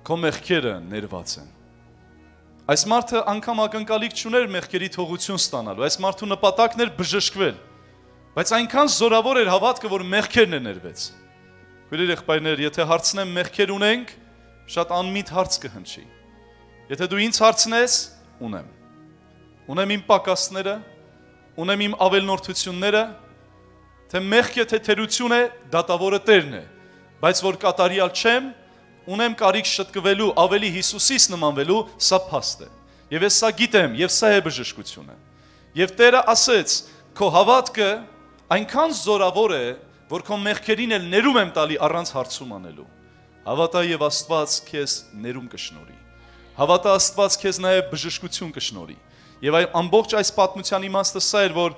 քո մեղքերը ներված են։ Այս մարդը անգամ ակնկալիք չուներ մեղքերի թողություն ստանալու, այս մարդու նպատակն էր բժշկվել, բայց այնքան զորավոր էր հավատքը, որ մեղքերն է ներվեց։ Քույր եղբայրներ, եթե հարցնեմ մեղքեր ունենք, շատ անմիտ հարց կհնչի։ Եթե դու ինձ հարցնես, ունեմ։ Ունեմ իմ պակասները, ունեմ իմ ավելնորդությունները, թե մեղքը թե թերություն է, դատավորը Տերն է, բայց որ կատարյալ չեմ, ունեմ կարիք շտկվելու, ավելի Հիսուսից նմանվելու, սա փաստ է։ Եվ ես սա գիտեմ, եւ սա է բժշկությունը։ Եվ Տերը ասեց. Քո հավատքը այնքան զորավոր է, որ քո մեղքերին էլ ներում եմ տալի առանց հարցում անելու։ Հավատա եւ Աստված քեզ ներում կշնորի։ Հավատա Աստված քեզ նաեւ բժշկություն կշնորի։ Եվ ամբողջ այս պատմության իմաստը սա էր, որ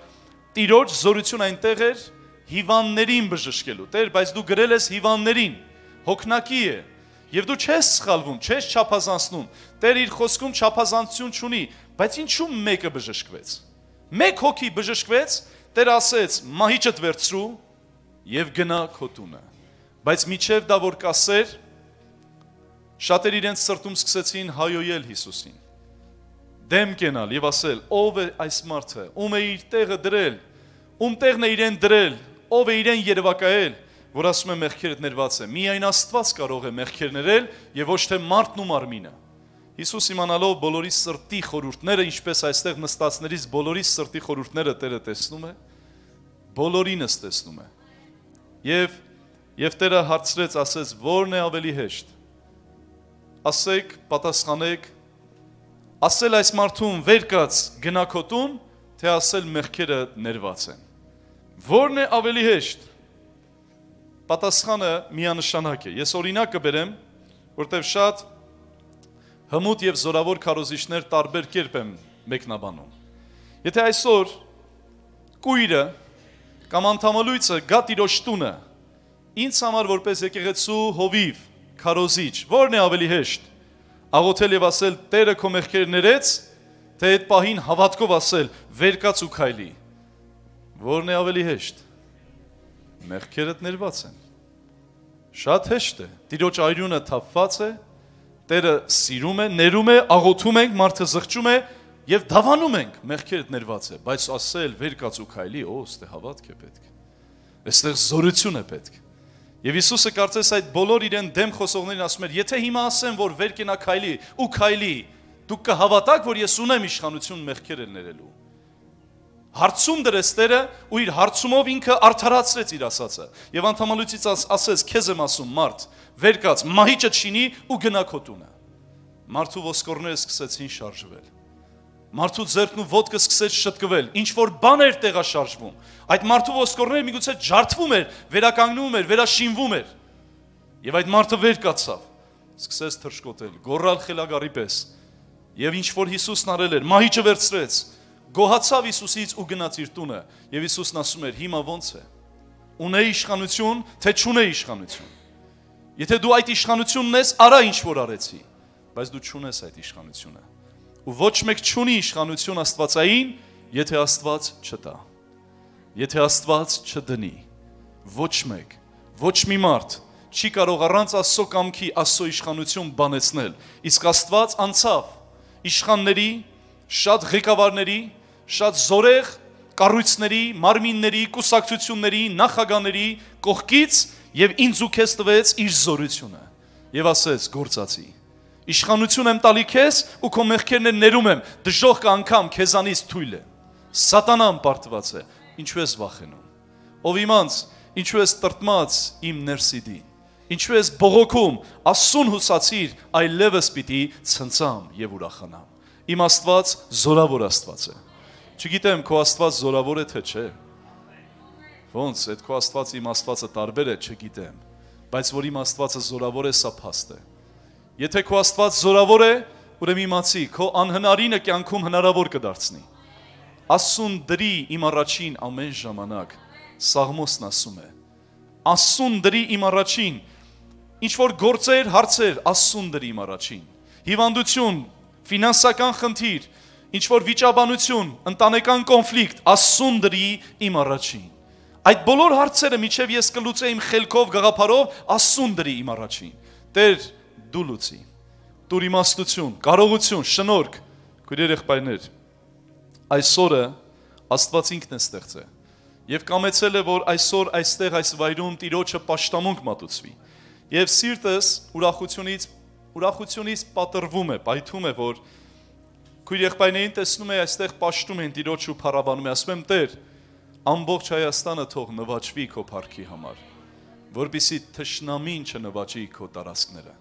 Տիրոջ զորություն այնտեղ էր հիվանդներին բժշկելու։ Տեր, բայց դու գրել ես հիվանդներին, հոգնակի է։ Եվ դու չես սխալվում, չես չափազանցնում։ Տեր իր խոսքում չափազանցություն չունի, բայց ինչու մեկը բժշկվեց։ Մեկ հոգի բժշկվեց, Տեր ասեց. «Մահիճդ վերցրու եւ գնա քո տունը»։ Բայց միջև դա որ կասեր, շատեր իրենց սրտում սկսեցին հայոյել Հիսուսին։ Դեմ կենալ եւ ասել. «Ով է այս մարդը, ում է իր տեղը դրել, ում տեղն է իրեն դրել, ով է իրեն երևակայել, որ ասում է մեղքերդ ներված է։ Միայն Աստված կարող է մեղքեր ներել եւ ոչ թե մարդն ու մարմինը»։ Հիսուս իմանալով բոլորի սրտի խորհուրդները, ինչպես այստեղ նստածներից բոլորի սրտի խորհուրդները Տերը տեսնում է, բոլորինս տեսնում է։ Եվ Տերը հարցրեց, ասեց. «Որն է ավելի հեշտ։ Ասեք, պատասխանեք, ասել այս մարդուն վեր կաց գնա քո տուն, թե ասել մեղքերը ներված են։ Որն է ավելի հեշտ»։ Պատասխանը միանշանակ է։ Ես օրինակ կբերեմ, որտեղ շատ հմուտ եւ զորավոր քարոզիչներ տարբեր կերպ են մեկնաբանում։ Եթե այսօր կույրը կամ անդամալույցը գա Տիրոջ տունը, ինձ համար որպես եկեղեցու հովիվ, քարոզիչ, որն է ավելի հեշտ։ Աղոթել եւ ասել. «Տերը քո մեղքերը ներեց», թե այդ պահին հավատքով ասել. «Վեր կաց ու քայլի»։ Որն է ավելի հեշտ։ Մեղքերդ ներված են։ Շատ հեշտ է։ Տիրոջ այրունը թափված է, Տերը սիրում է, ներում է, աղոթում ենք, մարդը զղջում է եւ դավանում ենք, մեղքերդ ներված է, բայց ասել վեր կաց ու քայլի, այստեղ հավատք է պետք։ Այստեղ զորություն է պետք։ Եվ Հիսուսը կարծես այդ բոլոր իրեն դեմ խոսողներին ասում էր. «Եթե հիմա ասեմ, որ վեր կենա քայլի ու քայլի, դուք կհավատաք, որ ես ունեմ իշխանություն մեղքեր ներելու»։ Հարցում դրեց Տերը ու իր հարցումով ինքը արդարացրեց իր ասածը։ Եվ անդամալույցից ասեց. «Քեզ եմ ասում, մարդ, վեր կաց, մահիճը չինի ու գնա քո տունը»։ Մարդու ոսկորները սկսեցին շարժվել։ Մարդու ձեռքն ու ոտքը սկսեց շտկվել, ինչ որ բան էր տեղաշարժվում։ Այդ մարդու ոսկորները միգուցե ջարդվում էր, վերականգնվում էր, վերաշինվում էր։ Եվ այդ մարդը վեր կացավ, սկսեց թռչկոտել, գոռալ խելագարի պես։ Եվ ինչ որ Հիսուսն արել էր, մահիճը վերցրեց, գոհացավ Հիսուսից ու գնաց իր տունը։ Եվ Հիսուսն ասում էր. «Հիմա ո՞նց է։ Ունե իշխանություն, թե չունե իշխանություն։ Եթե դու այդ իշխանությունն ես, արա ինչ որ արեցի, բայց դու չունես այդ իշխանությունը։ Ու ոչ մեկ չունի իշխանություն աստվածային, եթե Աստված չտա։ Եթե Աստված չդնի, ոչ մեկ, ոչ մի մարդ չի կարող առանց Աստծո կամքի Աստծո իշխանություն բանեցնել։ Իսկ Աստված անցավ իշխանների, շատ ղեկավարների, շատ զորեղ կառույցների, մարմինների, կուսակցությունների, նախագահների կողքից եւ ինձ ու քեզ տվեց իր զորությունը եւ ասեց. «Գործացի։ Իշխանություն եմ տալի քեզ ու քո մեղքերն ներում եմ, դժոխքը անգամ քեզանից թույլ է»։ Սատանան պարտված է, ինչու ես վախենում։ Ով իմանց, ինչու ես տրտմած իմ ներսիդին, ինչու ես բողոքում, Աստծուն հուսացիր, այլևս պիտի ցնցամ եւ ուրախանամ։ Իմ Աստված զորավոր Աստված է։ Չգիտեմ քո Աստված զորավոր է թե չէ։ Ոնց այդ քո Աստված իմ Աստվածը տարբեր է, չգիտեմ, բայց որ իմ Աստվածը զորավոր է, սա փաստ է։ Եթե քո Աստված զորավոր է, ուրեմն իմացի, քո անհնարինը կյանքում հնարավոր կդարձնի։ Աստծուն դրի իմ առաջին ամեն ժամանակ, Սաղմոսն ասում է։ Աստծուն դրի իմ առաջին, ինչ որ գործեր, հարցեր, Աստծուն դրի իմ առաջին։ Հիվանդություն, ֆինանսական խնդիր, ինչ որ վիճաբանություն, ընտանեկան կոնֆլիկտ, Աստծուն դրի իմ առաջին։ Այդ բոլոր հարցերը միջև ես կլուծեի իմ խելքով, գաղափարով, Աստծուն դրի իմ առաջին։ Տեր, դու լուծի։ Տուր իմաստություն, կարողություն, շնորհք, քույր երեխայներ։ Այսօրը Աստված ինքն է ստեղծել եւ կամեցել է, որ այսօր այստեղ այս վայրում Տիրոջը պաշտամունք մատուցվի։ Եվ սիրտս ուրախությունից պատրվում է, պայթում է, որ քույր երեխայներին տեսնում է այստեղ պաշտում են Տիրոջը ու փառաբանում է, ասում եմ. «Տեր, ամբողջ Հայաստանը թող նվաճվի քո փառքի համար, որպեսզի թշնամին չնվաճի քո տարածքները։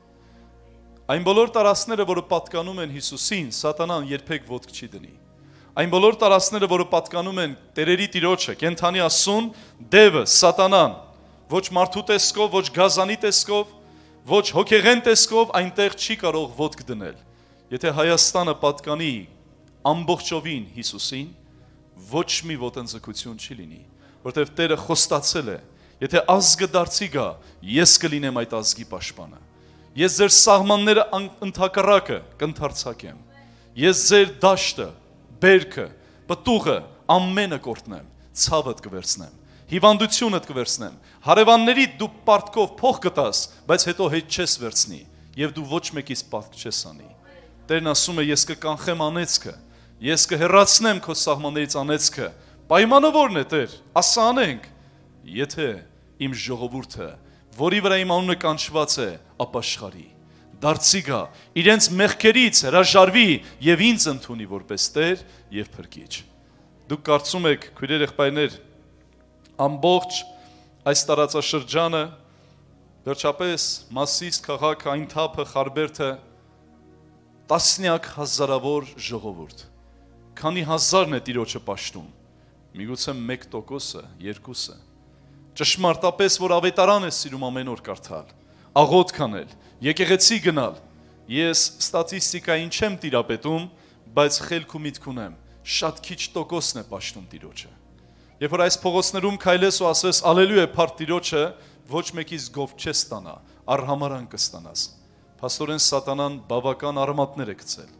Այն բոլոր տարածքները, որը պատկանում են Հիսուսին, սատանան երբեք ոտք չի դնի։ Այն բոլոր տարածքները, որը պատկանում են Տերերի Տիրոջը, կենթանի Աստծուն, դևը, սատանան, ոչ մարդու տեսքով, ոչ գազանի տեսքով, ոչ հոգեղեն տեսքով այնտեղ չի կարող ոտք դնել։ Եթե Հայաստանը պատկանի ամբողջովին Հիսուսին, ոչ մի ոտնձգություն չի լինի, որտեղ Տերը խոստացել է, եթե ազգը դարձի գա, ես կլինեմ այդ ազգի պաշտպանը։ Ես ձեր սահմանները ընդհակառակը կընդարձակեմ։ Ես ձեր դաշտը, բերքը, պտուղը, ամենը կորտնեմ, ցավդ կվերցնեմ, հիվանդությունդ կվերցնեմ, հարևանների դու պարտքով փող կտաս, բայց հետո հետ չես վերցնի, եւ դու ոչ մեկից պարտք չես անի։ Տերն ասում է, ես կկանխեմ անեծքը, ես կհեռացնեմ քո սահմաններից անեծքը։ Պայմանը ո՞րն է, Տեր, ասա անենք, եթե իմ ժողովուրդը, որի վրա իմ անունը կանչված է, ապաշխարի, դարձի գա, իրենց մեղքերից հրաժարվի եւ ինձ ընդունի որպես Տեր եւ Փրկիչ։ Դուք կարծում եք, քույրեր եղբայրներ, ամբողջ այս տարածաշրջանը, վերջապես Մասիս քաղաքը, այն թափը, Խարբերդը, տասնյակ հազարավոր ժողովուրդ, քանի հազարն է Տիրոջը պաշտում, միգուցե 1%-ը, 2%-ը, ճշմարտապես, որ ավետարան է սիրում ամեն օր կարդալ, աղոթք անել, եկեղեցի գնալ, ես ստատիստիկային չեմ տիրապետում, բայց խելք ու միտք ունեմ, շատ քիչ տոկոսն է պաշտում Տիրոջը։ Երբ որ այս փողոցներում քայլես ու ասես ալելույա փառք Տիրոջը, ոչ մեկից գով չես ստանա, արհամարան կստանաս։ Փաստորեն սատանան բավական արմատներ է գցել։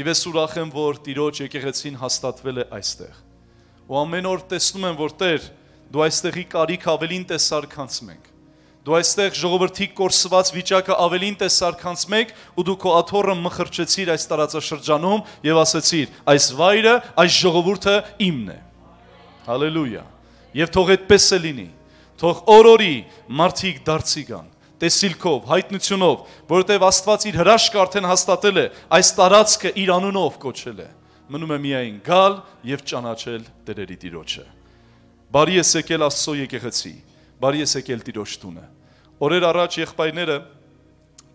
Եվ ես ուրախ եմ, որ Տիրոջ եկեղեցին հաստատվել է այստեղ։ Ու ամեն օր տեսնում եմ, որ Տեր, դու այստեղի կարիք ավելին տեսար քան մենք։ Դու այստեղ ժողովրդի կորսված վիճակը ավելին տեսար քան մենք, ու դու քո աթոռը մխրճեցիր այս տարածաշրջանում եւ ասեցիր, այս վայրը, այս ժողովուրդը իմն է։ Հալելույա։ Եվ թող այդպես է լինի։ Թող օրորի մարդիկ դարձի գան, տեսիլքով, հայտնությունով, որովհետև Աստված իր հրաշքը արդեն հաստատել է, այս տարածքը իր անունով կոչել է։ Մնում է միայն գալ եւ ճանաչել Տերերի Տիրոջը։ Բարի ես եկել Աստծո եկեղեցի, բարի ես եկել Տիրոջ տունը։ Օրեր առաջ եղբայրները,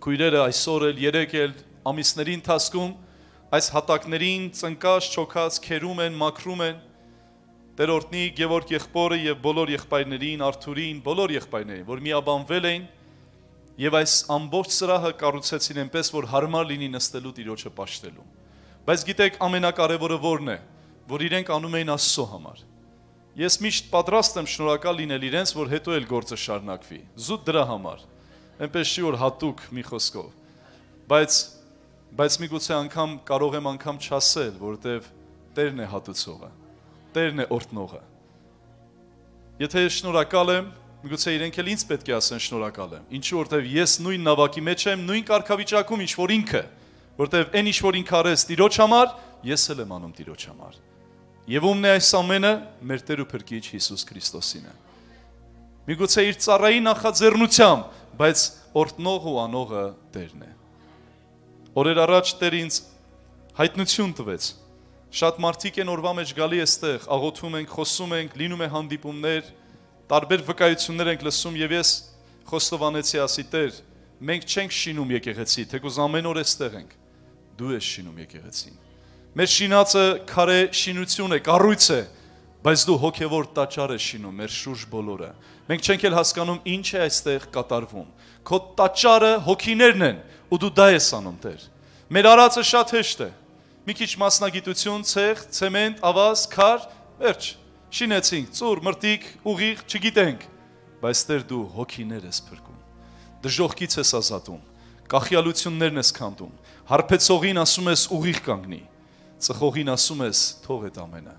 քույրերը այսօր էլ, երեկ էլ, ամիսների ընթացքում այս հատակներին ծնկած, չոքած, քերում են, մաքրում են։ Տեր օրհնի Գևորգ եղբորը եւ բոլոր եղբայրներին, Արթուրին, բոլոր եղբայրներին, որ միաբանվել էին եւ այս ամբողջ սրահը կառուցեցին այնպես, որ հարմար լինի նստելու Տիրոջը պաշտելու։ Բայց գիտեք, ամենակարևորը ո՞րն է, որ իրենք անում էին Աստծո համար։ Ես միշտ պատրաստ եմ շնորհակալ լինել իրենց, որ հետո էլ գործը շարունակվի։ Զուտ դրա համար։ Այնպես չի որ հատուկ մի խոսքով։ Բայց միգուցե անգամ կարող եմ անգամ չասել, որովհետև Տերն է հատուցողը։ Տերն է օրհնողը։ Եթե շնորհակալ եմ, միգուցե իրենք էլ ինձ պետք է ասեն շնորհակալ եմ։ Ինչու որովհետև ես նույն նավակի մեջ եմ, նույն կարգավիճակում, ինչ որ ինքը, որովհետև այն ինչ որ ինքը արեց Տիրոջ համար, ես էլ եմ անում Տիրոջ համար։ Եվ ումն է այս ամենը մեր Տեր ու Փրկիչ Հիսուս Քրիստոսին է։ Միգուցե իր ծառայի նախաձեռնությամբ, բայց օրհնող ու անողը Տերն է։ Օրեր առաջ Տեր ինձ հայտնություն տվեց։ Շատ մարդիկ են օրվա մեջ գալի այստեղ, աղոթում ենք, խոսում ենք, լինում է հանդիպումներ, տարբեր վկայություններ ենք լսում եւ ես խոստովանեցի, ասի Տեր, մենք չենք շինում եկեղեցի, թեկուզ ամեն օր այստեղ ենք։ Դու ես շինում եկեղեցին։ Մեր շինածը քարե շինություն է, կառույց է, բայց դու հոգևոր տաճար ես շինում մեր շուրջ բոլորը։ Մենք չենք էլ հասկանում ինչ է այստեղ կատարվում։ Քո տաճարը հոգիներն են, ու դու դա ես անում, Տեր։ Մեր արածը շատ հեշտ է։ Մի քիչ մասնագիտություն, ցեղ, ցեմենտ, ավազ, քար, վերջ։ Շինեցինք, ծուր, մրտիկ, ուղիղ, չգիտենք, բայց Տեր դու հոգիներ ես փրկում։ Դժոխքից ես ազատում, կախյալություններն ես քանդում, հարբեցողին ասում ես ուղիղ կանգնի, ծխողին ասում ես թող այդ ամենը։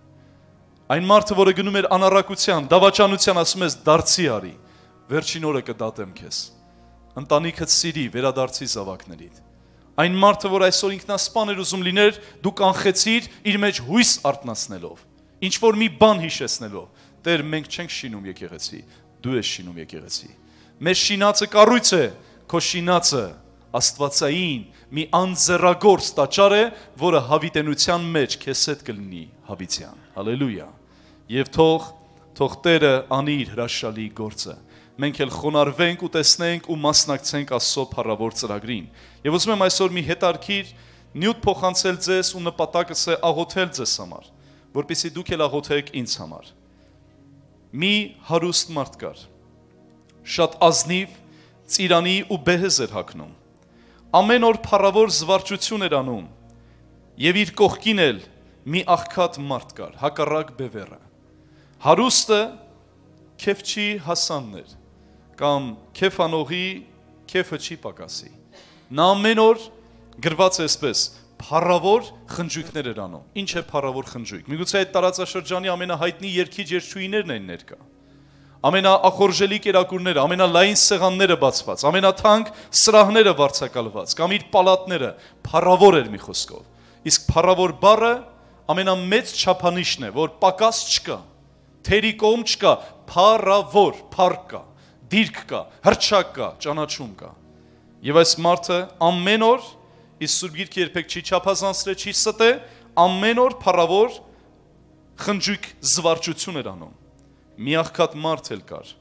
Այն մարդը, որը գնում էր անառակության, դավաճանության, ասում ես դարձի արի, վերջին օրը կդատեմ քեզ։ Ընտանիքդ սիրի, վերադարձի զավակներիդ։ Այն մարդը, որ այսօր ինքնասպան էր ուզում լիներ, դու կանխեցիր իր մեջ հույս արթնացնելով, ինչ որ մի բան հիշեցնելով։ Տեր, մենք չենք շինում եկեղեցի, դու ես շինում եկեղեցի։ Մեր շինածը կառույց է, քո շինածը աստվածային մի անձեռագործ տաճար է, որը հավիտենության մեջ քեզ հետ կլինի հավիտյան։ Հալելույա։ Եվ թող Տերը անի իր հրաշալի գործը։ Մենք էլ խոնարհվենք ու տեսնենք ու մասնակցենք Աստծո փառավոր ծրագրին։ Եվ ուզում եմ այսօր մի հետարքիր նյութ փոխանցել ձեզ ու նպատակս է աղոթել ձեզ համար, որպեսզի դուք էլ աղոթեք ինձ համար։ Մի հարուստ մարդ կար, շատ ազնիվ, ծիրանի ու բեհեզ էր հագնում, ամեն օր փառավոր զվարճություն էր անում, եւ իր կողքին էլ մի աղքատ մարդ կար, հակառակ բևեռը։ Հարուստը Քեֆչի Հասանն էր, կամ Քեֆանողի Քեֆը չի պակասի։ Նա ամեն օր գրված է այսպես, փառավոր խնջույքներ էր անում։ Ինչ է փառավոր խնջույք։ Միգուցե այդ տարածաշրջանի ամենահայտնի երգիչ երգչուհիներն են ներկա։ Ամենաախորժելի կերակուրները, ամենալայն սեղանները բացված, ամենաթանկ սրահները վարձակալված, կամ իր պալատները, փառավոր էր մի խոսքով։ Իսկ փառավոր բառը ամենամեծ չափանիշն է, որ պակաս չկա, թերի կողմ չկա, փառավոր, փառք կա, դիրք կա, հռչակ կա, ճանաչում կա։ Եվ այս մարդը ամեն օր, իսկ Սուրբ Գիրքը երբեք չի չափազանցրել, չի ստե, ամեն օր փառավոր խնջույք զվարճություն էր անում։ Մի աղքատ մարդ էլ կար,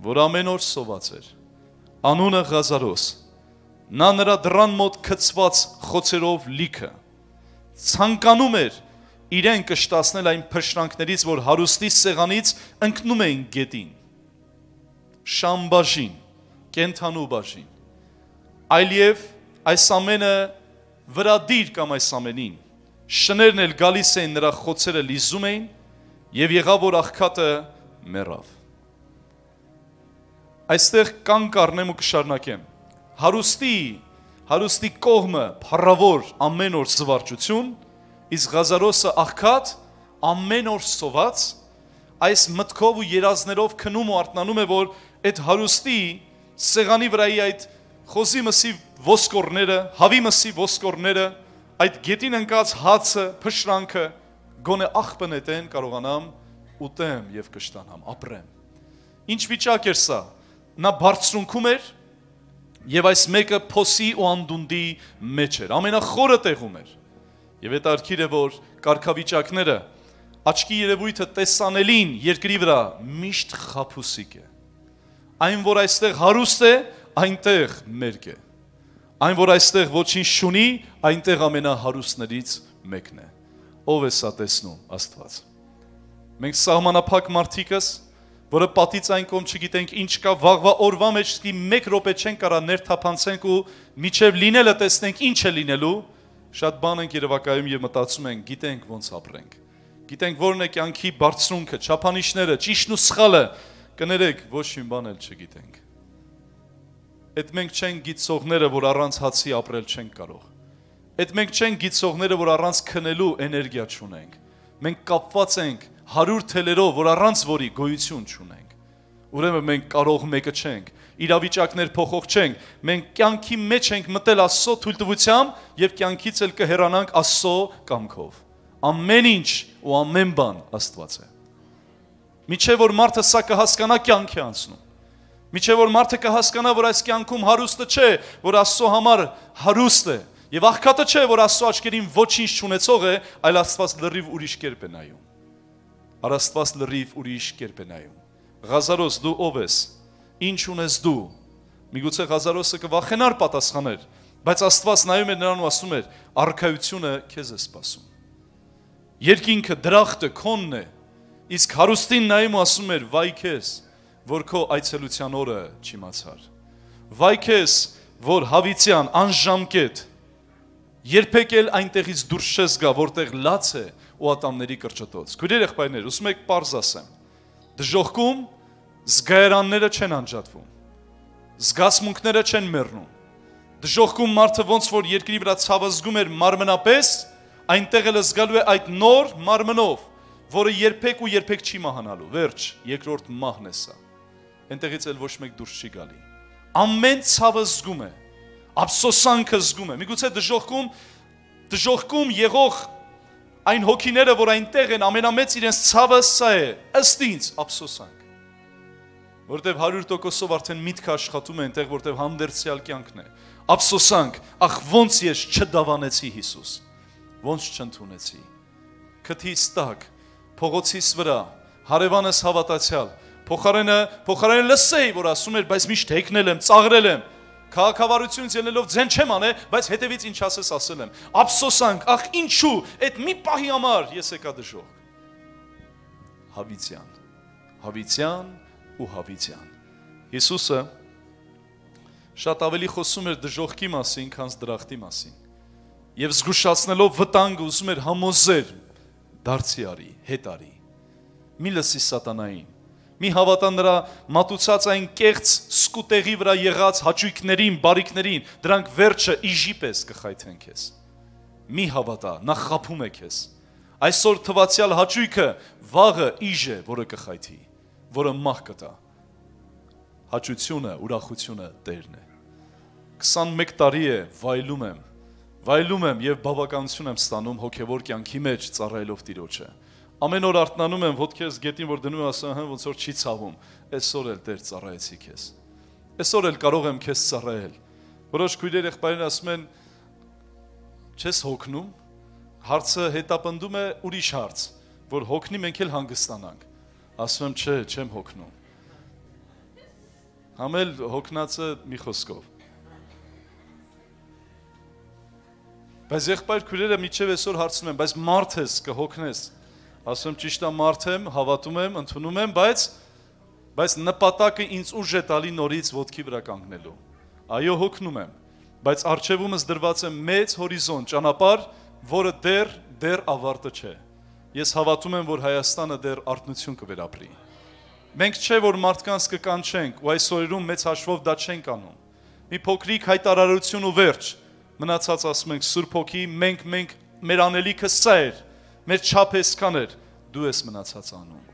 որ ամեն օր սոված էր, անունը Ղազարոս, նա նրա դռան մոտ գցված խոցերով լիքը, ցանկանում էր իրեն կշտացնել այն փշրանքներից, որ հարուստի սեղանից ընկնում էին գետին, շամբաժին, կենթանու բաժին, այլև այս ամենը վրադիր կամ այս ամենին, շներն էլ գալիս էին նրա խոցերը լիզում էին և եղավ որ աղքատը մեռավ։ Այստեղ կանգ առնեմ ու կշարունակեմ։ Հարուստի կողմը փառավոր ամեն օր զվարճություն, իսկ Ղազարոսը աղքատ ամեն օր սոված, այս մտքով ու երազներով քնում ու արթնանում է, որ այդ հարուստի սեղանի վրայի այդ խոզի մսի ոսկորները, հավի մսի ոսկորները, այդ գետին ընկած հացը, փշրանքը, գոնե աղբը նետեն կարողանամ ուտեմ և կշտանամ, ապրեմ։ Ինչ վիճակ էր սա, նա բարձրունքում էր և այս մեկը փոսի ու անդունդի մեջ էր, ամենախորը տեղում էր։ Եվ այդ արգիր է, որ կարգավիճակները, աչքի երևույթը տեսանելին երկրի վրա միշտ խափուսիկ է։ Այն, որ այստեղ հարուստ է, այնտեղ մերկ է։ Այն, որ այստեղ ոչինչ չունի, այնտեղ ամենահարուստներից մեկն է։ Ով է սա տեսնում, Աստված։ Մենք սահմանափակ մարդիկս, որը պատից այն կողմ չգիտենք ինչ կա, վաղվա օրվա մեջ մեկ րոպե չենք կարա ներթափանցենք ու միջև լինելը տեսնենք ինչ է լինելու, շատ բան ենք երևակայում և մտածում ենք, գիտենք ոնց ապրենք։ Գիտենք որն է կյանքի բարձրունքը, չափանիշները, ճիշտն ու սխալը, կներեք, ոչ մի բան էլ չգիտենք։ Այդ մենք չենք գիտողները, որ առանց հացի ապրել չենք կարող։ Այդ մենք չենք գիտողները, որ առանց քնելու էներգիա չունենք։ Մենք կապված ենք 100 թելերով, որ առանց որի գոյություն չունենք։ Ուրեմն մենք կարող մեկը չենք, իրավիճակներ փոխող չենք, մենք կյանքի մեջ ենք մտել Աստծո թույլտվությամբ եւ կյանքից էլ կհեռանանք Աստծո կամքով։ Ամեն ինչ ու ամեն բան Աստված է։ Միջև որ մարդը սա կհասկանա, կյանք է անցնում։ Միջև որ մարդը կհասկանա, որ այս կյանքում հարուստը չէ, որ Աստծո համար հարուստ է, եւ աղքատը չէ, որ Աստծո աչքերին ոչինչ չունեցող է, այլ Աստված լրիվ ուրիշ կերպ է նայում։ Աստված լրիվ ուրիշ կերպ է նայում։ Ղազարոս, դու ով ես։ Ինչ ունես դու։ Միգուցե Ղազարոսը կվախենար պատասխաներ, բայց Աստված նայում էր նրան ու ասում էր. «Արքայությունը քեզ է սպասում»։ Երկինքը, դրախտը քոնն է, իսկ հարուստին նայում ու ասում էր. «Վայ քեզ, որ քո այցելության օրը չիմացար։ Վայ քեզ, որ հավիտյան, անժամկետ, երբեք էլ այնտեղից դուրս չես գա, որտեղ լաց է ու ատամների կրճտոց»։ Քույրեր եղբայրներ, ուզում եք պարզ ասեմ, դժոխքում զգայարանները չեն անջատվում, զգացմունքները չեն մեռնում։ Դժոխքում մարդը ոնց որ երկրի վրա ցավը զգում էր մարմնապես, այնտեղ էլ զգալու է այդ նոր մարմնով, որը երբեք ու երբեք չի մահանալու։ Վերջ, երկրորդ մահն է սա։ Այնտեղից էլ ոչ մեկ դուրս չի գալի։ Ամեն ցավը զգում է, ափսոսանքը զգում է։ Միգուցե դժոխքում եղող այն հոգիները, որ այնտեղ են, ամենամեծ իրենց ցավը սա է, ըստ ինձ ափսոսանք։ Որտեվ 100%-ով արդեն միտքը աշխատում է այնտեղ, որտեվ հանդերձյալ կյանքն է։ Ափսոսանք, ախ ոնց ես չդավանեցի Հիսուս, ոնց չընդունեցի։ Քթիս տակ, փողոցիս վրա, հարևանս հավատացյալ, փոխարենը լսեի, որ ասում էր, բայց միշտ հեքնել եմ, ծաղրել եմ, Քաղաքավարությունից ելնելով ձեն չեմ անե, բայց հետևից ինչ ասես ասել եմ։ Ափսոսանք, ախ ինչու, այդ մի պահի համար ես եկա դժոխք։ Հավիտյան ու հավիտյան։ Հիսուսը շատ ավելի խոսում էր դժոխքի մասին, քան դրախտի մասին։ Եվ զգուշացնելով վտանգը ուզում էր համոզել, դարձի արի, հետ արի։ Մի լսի սատանային։ Մի հավատա նրա մատուցած այն կեղծ սկուտեղի վրա եղած հաճույքներին, բարիքներին, դրանք վերջը իժի պես կխայթեն քեզ։ Մի հավատա, նա խաբում է քեզ։ Այսօր թվացյալ հաճույքը վաղը իժ է, որը կխայթի, որը մահ կտա։ Հաճությունը, ուրախությունը Տերն է։ 21 տարի է վայելում եմ եւ բավականություն եմ ստանում հոգեվոր կյանքի մեջ ծառայելով Տիրոջը։ Ամեն օր արթնանում եմ, ոտքերս գետին, որ դնում եմ, ասում եմ, ոնց որ չի ցավում։ Այսօր էլ Տեր ծառայեցի քեզ։ Այսօր էլ կարող եմ քեզ ծառայել։ Որոշ քույրեր եղբայրներ ասում են, չես հոգնում։ Հարցը հետապնդում է ուրիշ հարց, որ հոգնի մենք էլ հանգստանանք։ Ասում եմ, չէ, չեմ հոգնում։ Համել հոգնածը մի խոսքով։ Բայց եղբայր քույրերը միջև այսօր հարցնում են, բայց մարդ ես կհոգնես։ Ասում եմ, ճիշտ է, մարդ եմ, հավատում եմ, ընդունում եմ, բայց նպատակը ինձ ուժ է տալի նորից ոտքի վրա կանգնելու։ Այո, հոգնում եմ, բայց առջևումս դրված է մեծ հորիզոն, ճանապարհ, որը դեռ ավարտը չէ։ Ես հավատում եմ, որ Հայաստանը դեռ արթնություն կվերապրի։ Մենք չէ որ մարդկանց կկանչենք, ու այս օրերում մեծ հաշվով դա չենք անում։ Մի փոքրիկ հայտարարություն ու վերջ։ Մնացած ասում ենք Սուրբ Հոգի, մենք մեր անելիքը սա էր, մեր չափը այսքան էր, դու ես մնացած անում։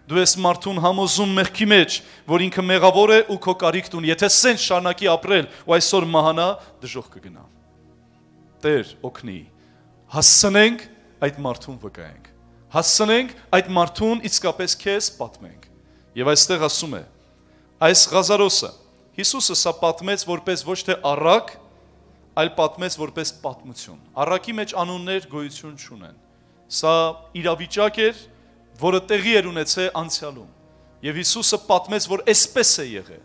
Դու ես մարդուն համոզում մեղքի մեջ, որ ինքը մեղավոր է ու քո կարիքն ունի։ Եթե սենց շարունակի ապրել ու այսօր մահանա, դժոխք կգնա։ Տեր օգնի։ Հասցնենք այդ մարդուն վկայենք։ Հասցնենք այդ մարդուն իսկապես քեզ պատմենք։ Եվ այստեղ ասում է, այս Ղազարոսը Հիսուսը սա պատմեց որպես ոչ թե առակ, այլ պատմեց որպես պատմություն։ Առակի մեջ անուններ գոյություն չունեն։ Սա իրավիճակ էր, որը տեղի էր ունեցել անցյալում։ Եվ Հիսուսը պատմեց, որ այսպես է եղել։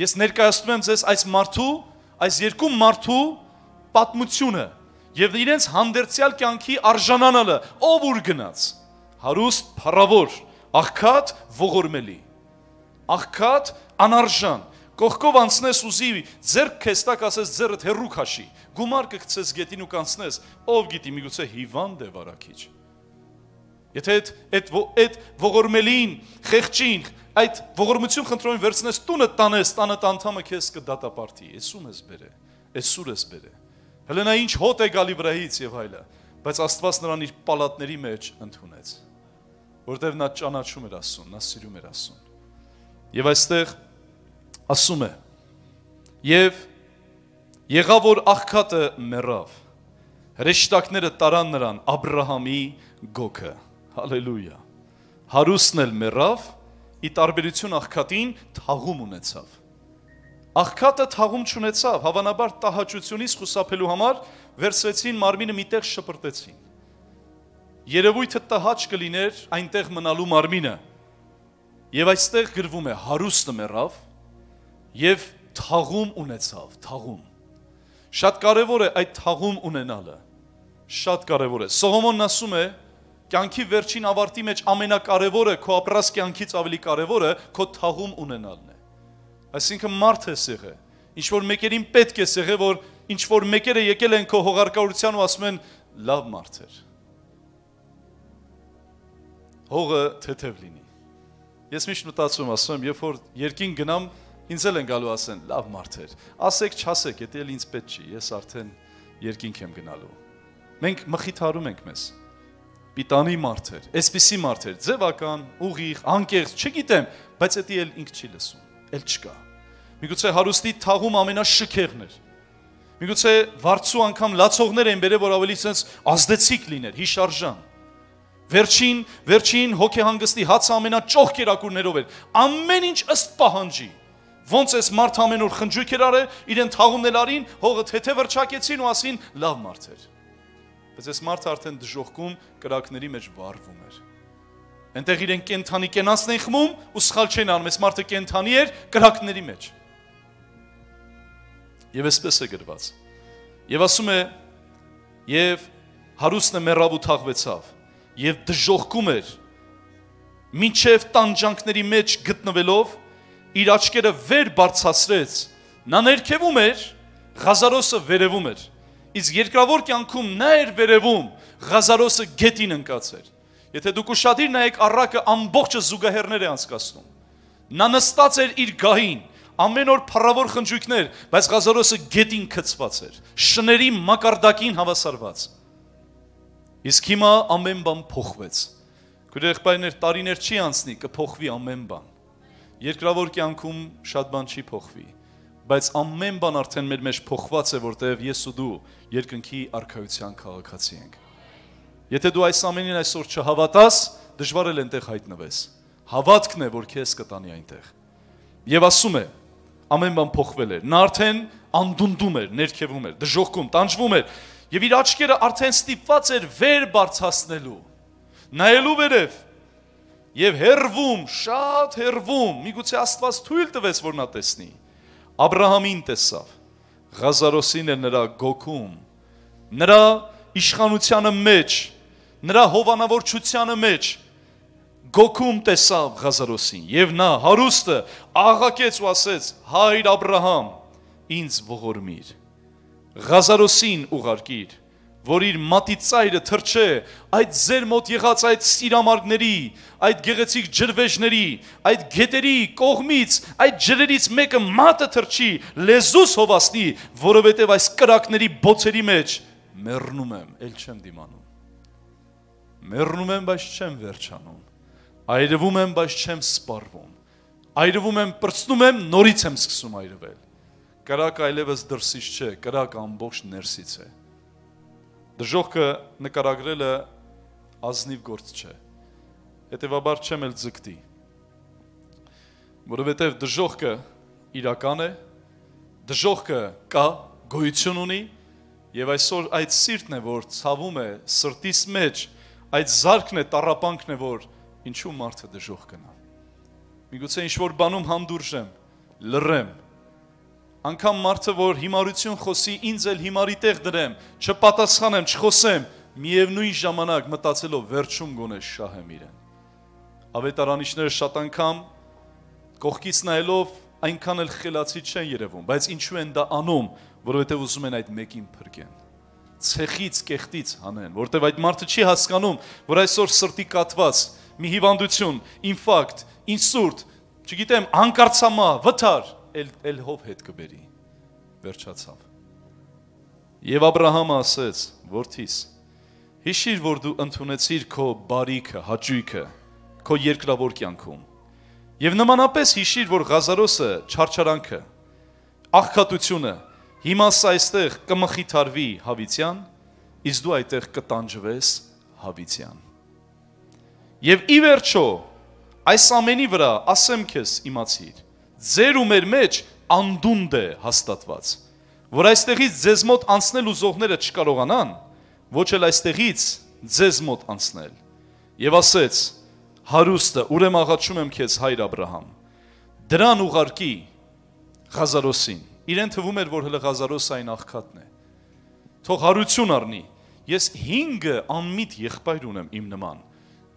Ես ներկայացնում եմ ձեզ այս երկու մարդու պատմությունը եւ իրենց հանդերձյալ կյանքի արժանանալը, ով ուր գնաց։ Հարուստ, փառավոր, աղքատ, ողորմելի։ Աղքատ, անարժան։ Կողքով անցնես ուզի, ձեռք քեզ տակ ասես ձեռդ հեռու քաշի, գումար կգցես գետին ու կանցնես, ով գիտի միգուցե հիվանդ է վարակիչ։ Եթե այդ ողորմելին, խեղճին, այդ ողորմություն խնդրոին վերցնես տունը տանես, տանը անդամը քեզ կդատապարտի, էսում ես բերե, էսուր ես բերե։ Հələ նա ինչ հոտ է գալի վրայից եւ այլը, բայց Աստված նրան իր պալատների մեջ ընդունեց, որտեղ նա ճանաչում էր Աստծուն, նա սիրում էր Աստծուն։ Եվ այստեղ ասում է. Եվ եղավ որ աղքատը մեռավ, հրեշտակները տարան նրան Աբրահամի գոգը, հալելույա, հարուստն էլ մեռավ, ի տարբերություն աղքատին թաղում ունեցավ։ Աղքատը թաղում չունեցավ, հավանաբար տհաճությունից խուսափելու համար վերցրեցին մարմինը միտեղ շպրտեցին։ Երևույթը տհաճ կլիներ այնտեղ մնալու մարմինը, եւ այստեղ գրվում է հարուստը մեռավ եւ թաղում ունեցավ, թաղում։ Շատ կարևոր է այդ թաղում ունենալը, շատ կարևոր է։ Սողոմոնն ասում է, կյանքի վերջին ավարտի մեջ ամենակարևորը, քո ապրած կյանքից ավելի կարևորը քո թաղում ունենալն է։ Այսինքն մարդ ես եղել, ինչ որ մեկերին պետք է եղել, որ ինչ որ մեկերը եկել են քո հողարկավորության ու ասում են լավ մարդ էր։ Հողը թեթև լինի։ Ես միշտ մտածում եմ, ասում եմ, երբ որ երկին գնամ, ինձ էլ են գալու ասեն լավ մարդ էր։ Ասեք, չասեք, դա էլ ինձ պետք չի, ես արդեն երկինք եմ գնալու։ Մենք մխիթարում ենք մեզ։ Պիտանի մարդ էր, այսպիսի մարդ էր, ձևական, ուղիղ, անկեղծ, չգիտեմ, բայց դա էլ ինքը չի լսում, էլ չկա։ Միգուցե հարուստի թաղում ամենաշքեղն էր։ Միգուցե վարձու անգամ լացողներ են բերել, որ ավելի sense ազդեցիկ լիներ, հիշարժան։ Վերջին հոգեհանգստի հացը ամենաճոխ կերակուրներով էր։ Ամեն ինչ ըստ պահանջի։ Ոնց էս մարդ ամեն օր խնջույք էր արել, իրեն թաղումներ արին, հողը թեթև վրճակեցին ու ասին լավ մարդ էր։ Բայց այս մարդը արդեն դժոխքում կրակների մեջ վառվում էր։ Այնտեղ իրեն կենթանի կենացն են խմում ու սխալ չեն անում, այս մարդը կենթանի էր կրակների մեջ։ Եվ այսպես է գրված։ Եվ ասում է, եւ հարուստն է մեռավ ու թաղվեցավ, եւ դժոխքում էր, մինչև տանջանքների մեջ գտնվելով, իր աչքերը վեր բարձրացրեց, նա ներքևում էր, Ղազարոսը վերևում էր, իսկ երկրավոր կյանքում նա էր վերևում, Ղազարոսը գետին ընկած էր։ Եթե դուք ուշադիր նայեք, առակը ամբողջը զուգահեռներ է անցկացնում։ Նա նստած էր իր գահին, ամեն օր փառավոր խնջույքներ, բայց Ղազարոսը գետին գցված էր, շների մակարդակին հավասարված։ Իսկ հիմա ամեն բան փոխվեց։ Քույր եղբայրներ, տարիներ չի անցնի, կփոխվի ամեն բան։ Երկրավոր կյանքում շատ բան չի փոխվի, բայց ամեն բան արդեն մեր մեջ փոխված է, որտեղ ես ու դու երկնքի արքայության քաղաքացի ենք։ Եթե դու այս ամենին այսօր չհավատաս, դժվար է այնտեղ հայտնվես։ Հավատքն է, որ քեզ կտանի այնտեղ։ Եվ ասում է, ամեն բան փոխվել էր։ Նա արդեն անդունդում էր, ներքևում էր, դժոխքում, տանջվում էր, եւ իր աչքերը արդեն ստիպված էր վեր բարձրացնելու, նայելու վերև եւ հերվում, շատ հերվում, միգուցե Աստված թույլ տվեց, որ նա տեսնի։ Աբրահամին տեսավ, Ղազարոսին էր նրա գոքում, նրա իշխանությանը մեջ, նրա հովանավորչությանը մեջ գոքում տեսավ Ղազարոսին եւ նա հարուստը աղաղակեց ու ասեց. «Հայր Աբրահամ, ինձ ողորմիր, Ղազարոսին ուղարկիր, որ իր մատի ծայրը թրջե այդ ձեր մոտ եղած այդ սիրամարգների, այդ գեղեցիկ ջրվեժների, այդ գետերի կողմից, այդ ջրերից մեկը մատը թրջի, լեզուս հովասնի, որովհետև այս կրակների բոցերի մեջ մեռնում եմ, էլ չեմ դիմանում, մեռնում եմ, բայց չեմ վերջանում, այրվում եմ, բայց չեմ սպառվում, այրվում եմ, պրծնում եմ, նորից եմ սկսում այրվել, կրակը այլևս դրսից չէ, կրակը ամբողջ ներսից է։ Դժոխքը նկարագրելը ազնիվ գործ չէ, հետևաբար չեմ էլ ձգտի, որովհետև դժոխքը իրական է, դժոխքը կա, գոյություն ունի, եւ այսօր այդ սիրտն է, որ ցավում է սրտիս մեջ, այդ զարքն է, տառապանքն է, որ ինչու մարդը դժոխ կնա։ Միգուցե ինչ-որ բանում հանդուրժեմ, լռեմ, անգամ մարդը, որ հիմարություն խոսի, ինձ էլ հիմարի տեղ դրեմ, չպատասխանեմ, չխոսեմ, միևնույն ժամանակ մտածելով վերջում գոնե շահեմ իրեն։ Ավետարանիչները շատ անգամ կողքից նայելով այնքան էլ խելացի չեն երևում, բայց ինչու են դա անում, որովհետև ուզում են այդ մեկին փրկեն, ցեխից, կեղտից հանեն, որովհետև այդ մարդը չի հասկանում, որ այսօր սրտի կատված, մի հիվանդություն, ինֆարկտ, ինսուրտ, չգիտեմ, հանկարծամա, վթար, էլ հով հետ կբերի, վերջացավ։ Եվ Աբրահամը ասեց, որդիս, հիշիր, որ դու ընդունեցիր քո բարիքը, հաճույքը, քո երկրավոր կյանքում, եւ նմանապես հիշիր, որ Ղազարոսը չարչարանքը, աղքատությունը, հիմա սա այստեղ կմխիթարվի հավիտյան, իսկ դու այդտեղ կտանջվես հավիտյան։ Եվ ի վերջո, այս ամենի վրա ասեմ քեզ իմացիր, ձեր ու մեր մեջ անդունդ է հաստատված, որ այստեղից ձեզ մոտ անցնել ուզողները չկարողանան, ոչ էլ այստեղից ձեզ մոտ անցնել։ Եվ ասեց, հարուստը, ուրեմն աղաչում եմ քեզ, հայր Աբրահամ, դրան ուղարկի Ղազարոսին, իրեն թվում էր, որ հələ Ղազարոսը այն աղքատն է, թող հարություն առնի, ես 5 անմիտ եղբայր ունեմ իմ նման,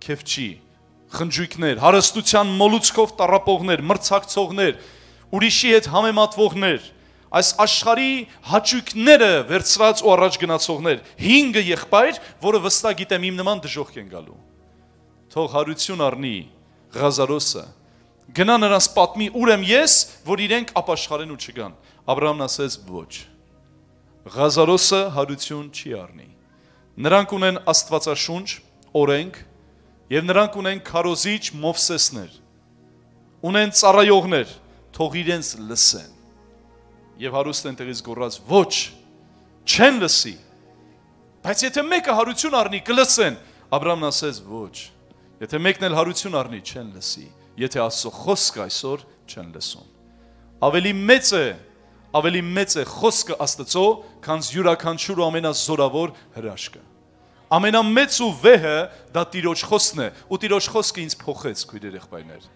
քեֆչի, խնջույքներ, հարստության մոլուցքով տառապողներ, մրցակցողներ, ուրիշի հետ համեմատվողներ, այս աշխարհի հաճույքները վերցրած ու առաջ գնացողներ, 5 եղբայր, որը վստահ գիտեմ իմ նման դժոխք են գալու։ Թող հարություն առնի Ղազարոսը, գնա նրանց պատմի ուր եմ ես, որ իրենք ապաշխարեն ու չգան։ Աբրահամն ասեց ոչ։ Ղազարոսը հարություն չի առնի։ Նրանք ունեն Աստվածաշունչ, օրենք, եւ նրանք ունեն քարոզիչ Մովսեսներ, ունեն ծառայողներ, թող իրենց լսեն։ Եվ հարուստը այնտեղից գոռաց. ոչ, չեն լսի։ Բայց եթե մեկը հարություն առնի, կլսեն։ Աբրահամն ասեց ոչ։ Եթե մեկն էլ հարություն առնի, չեն լսի։ Եթե Աստծո խոսքը այսօր չեն լսում։ Ավելի մեծ է խոսքը Աստծո, քան յուրաքանչյուր ու ամենազորավոր հրաշքը։ Ամենամեծ ու վեհը դա Տիրոջ խոսքն է, ու Տիրոջ խոսքը ինձ փոխեց, քույրեր եղբայրներ։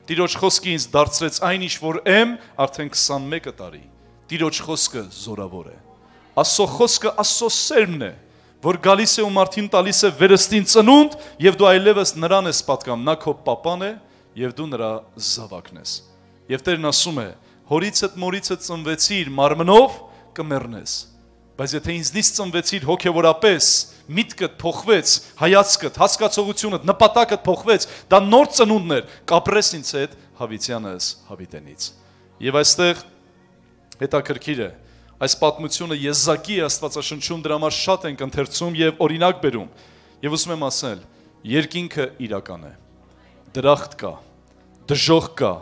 Տիրոջ խոսքը ինձ դարձրեց այն ինչ որ եմ արդեն 21 տարի։ Տիրոջ խոսքը զորավոր է։ Աստծո խոսքը Աստծո սերմն է, որ գալիս է ու մարդին տալիս է վերստին ծնունդ, եւ դու այլևս նրան ես պատկանում, նա քո պապան է եւ դու նրա զավակն ես։ Եվ Տերն ասում է. հորիցդ մորիցդ ծնվեցիր մարմնով կմեռնես, բայց եթե ինձնից ծնվեցիր հոգեվորապես, միտքդ փոխվեց, հայացքդ, հասկացողությունդ, նպատակդ փոխվեց, դա նոր ծնունդն էր, կապրես ինձ հետ հավիտյանս հավիտենից։ Եվ այստեղ հետաքրքիր է, այս պատմությունը Եզակի Աստվածաշնչում դրա համար շատ ենք ընթերցում եւ օրինակ բերում։ Եվ ուզում եմ ասել, երկինքը իրական է։ Դրախտ կա, դժոխք կա,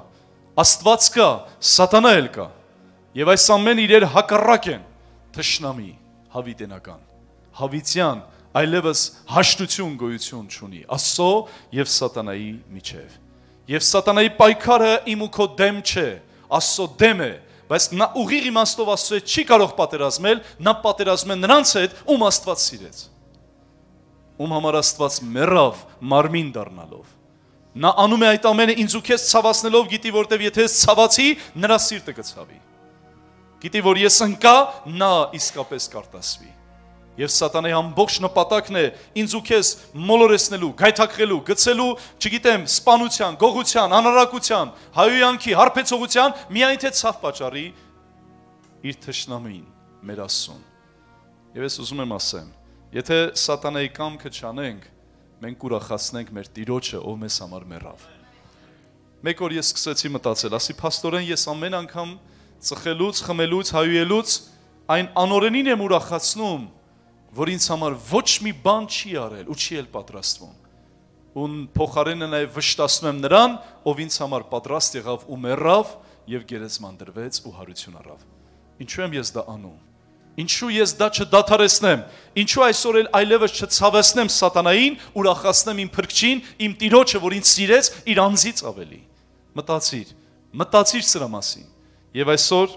Աստված կա, Սատանա էլ կա։ Եվ այս ամեն իրեր հակառակ են, թշնամի, հավիտենական, հավիտյան, այլևս հաշտություն գոյություն չունի Աստծո եւ Սատանայի միջև։ Եվ Սատանայի պայքարը իմ ու քո դեմ չէ, Աստծո դեմ է, բայց նա ուղիղ իմաստով Աստծո հետ չի կարող պատերազմել, նա պատերազմում է նրանց հետ, ում Աստված սիրեց, ում համար Աստված մեռավ մարմին դառնալով։ Նա անում է այդ ամենը ինձ ու քեզ ցավացնելով, գիտի որտեվ եթե ես ցավացի, նրա սիրտը կցավի։ Գիտի որ ես ընկա, նա իսկապես կարտասվի։ Եվ Սատանայի ամբողջ նպատակն է ինձ ու քեզ մոլորեցնելու, գայթակղելու, գցելու, չգիտեմ, սպանության, գողության, անարակության, հայոյանքի, հարբեցողության, միայն թե ցավ պատճառի իր թշնամին, մեր Աստծուն։ Եվ ես ուզում եմ ասեմ, եթե Սատանայի կամքը չանենք, մենք ուրախացնենք մեր Տիրոջը, ով մեզ համար մեռավ։ Մեկ օր ես սկսեցի մտածել, ասի փաստորեն ես ամեն անգամ ծխելուց, խմելուց, հայույելուց այն անօրենին եմ ուրախացնում, որ ինձ համար ոչ մի բան չի արել ու չի էլ պատրաստվում։ Ու փոխարենը նաև վշտացնում եմ նրան, ով ինձ համար պատրաստ եղավ ու մեռավ եւ գերեզման դրվեց ու հարություն առավ։ Ինչու եմ ես դա անում։ Ինչու ես դա չդադարեցնեմ, ինչու այսօր էլ այլևս չցավեցնեմ Սատանային, ուրախացնեմ իմ Փրկչին, իմ Տիրոջը, որ ինձ սիրեց իր անձից ավելի։ Մտածիր սրա մասին։ Եվ այսօր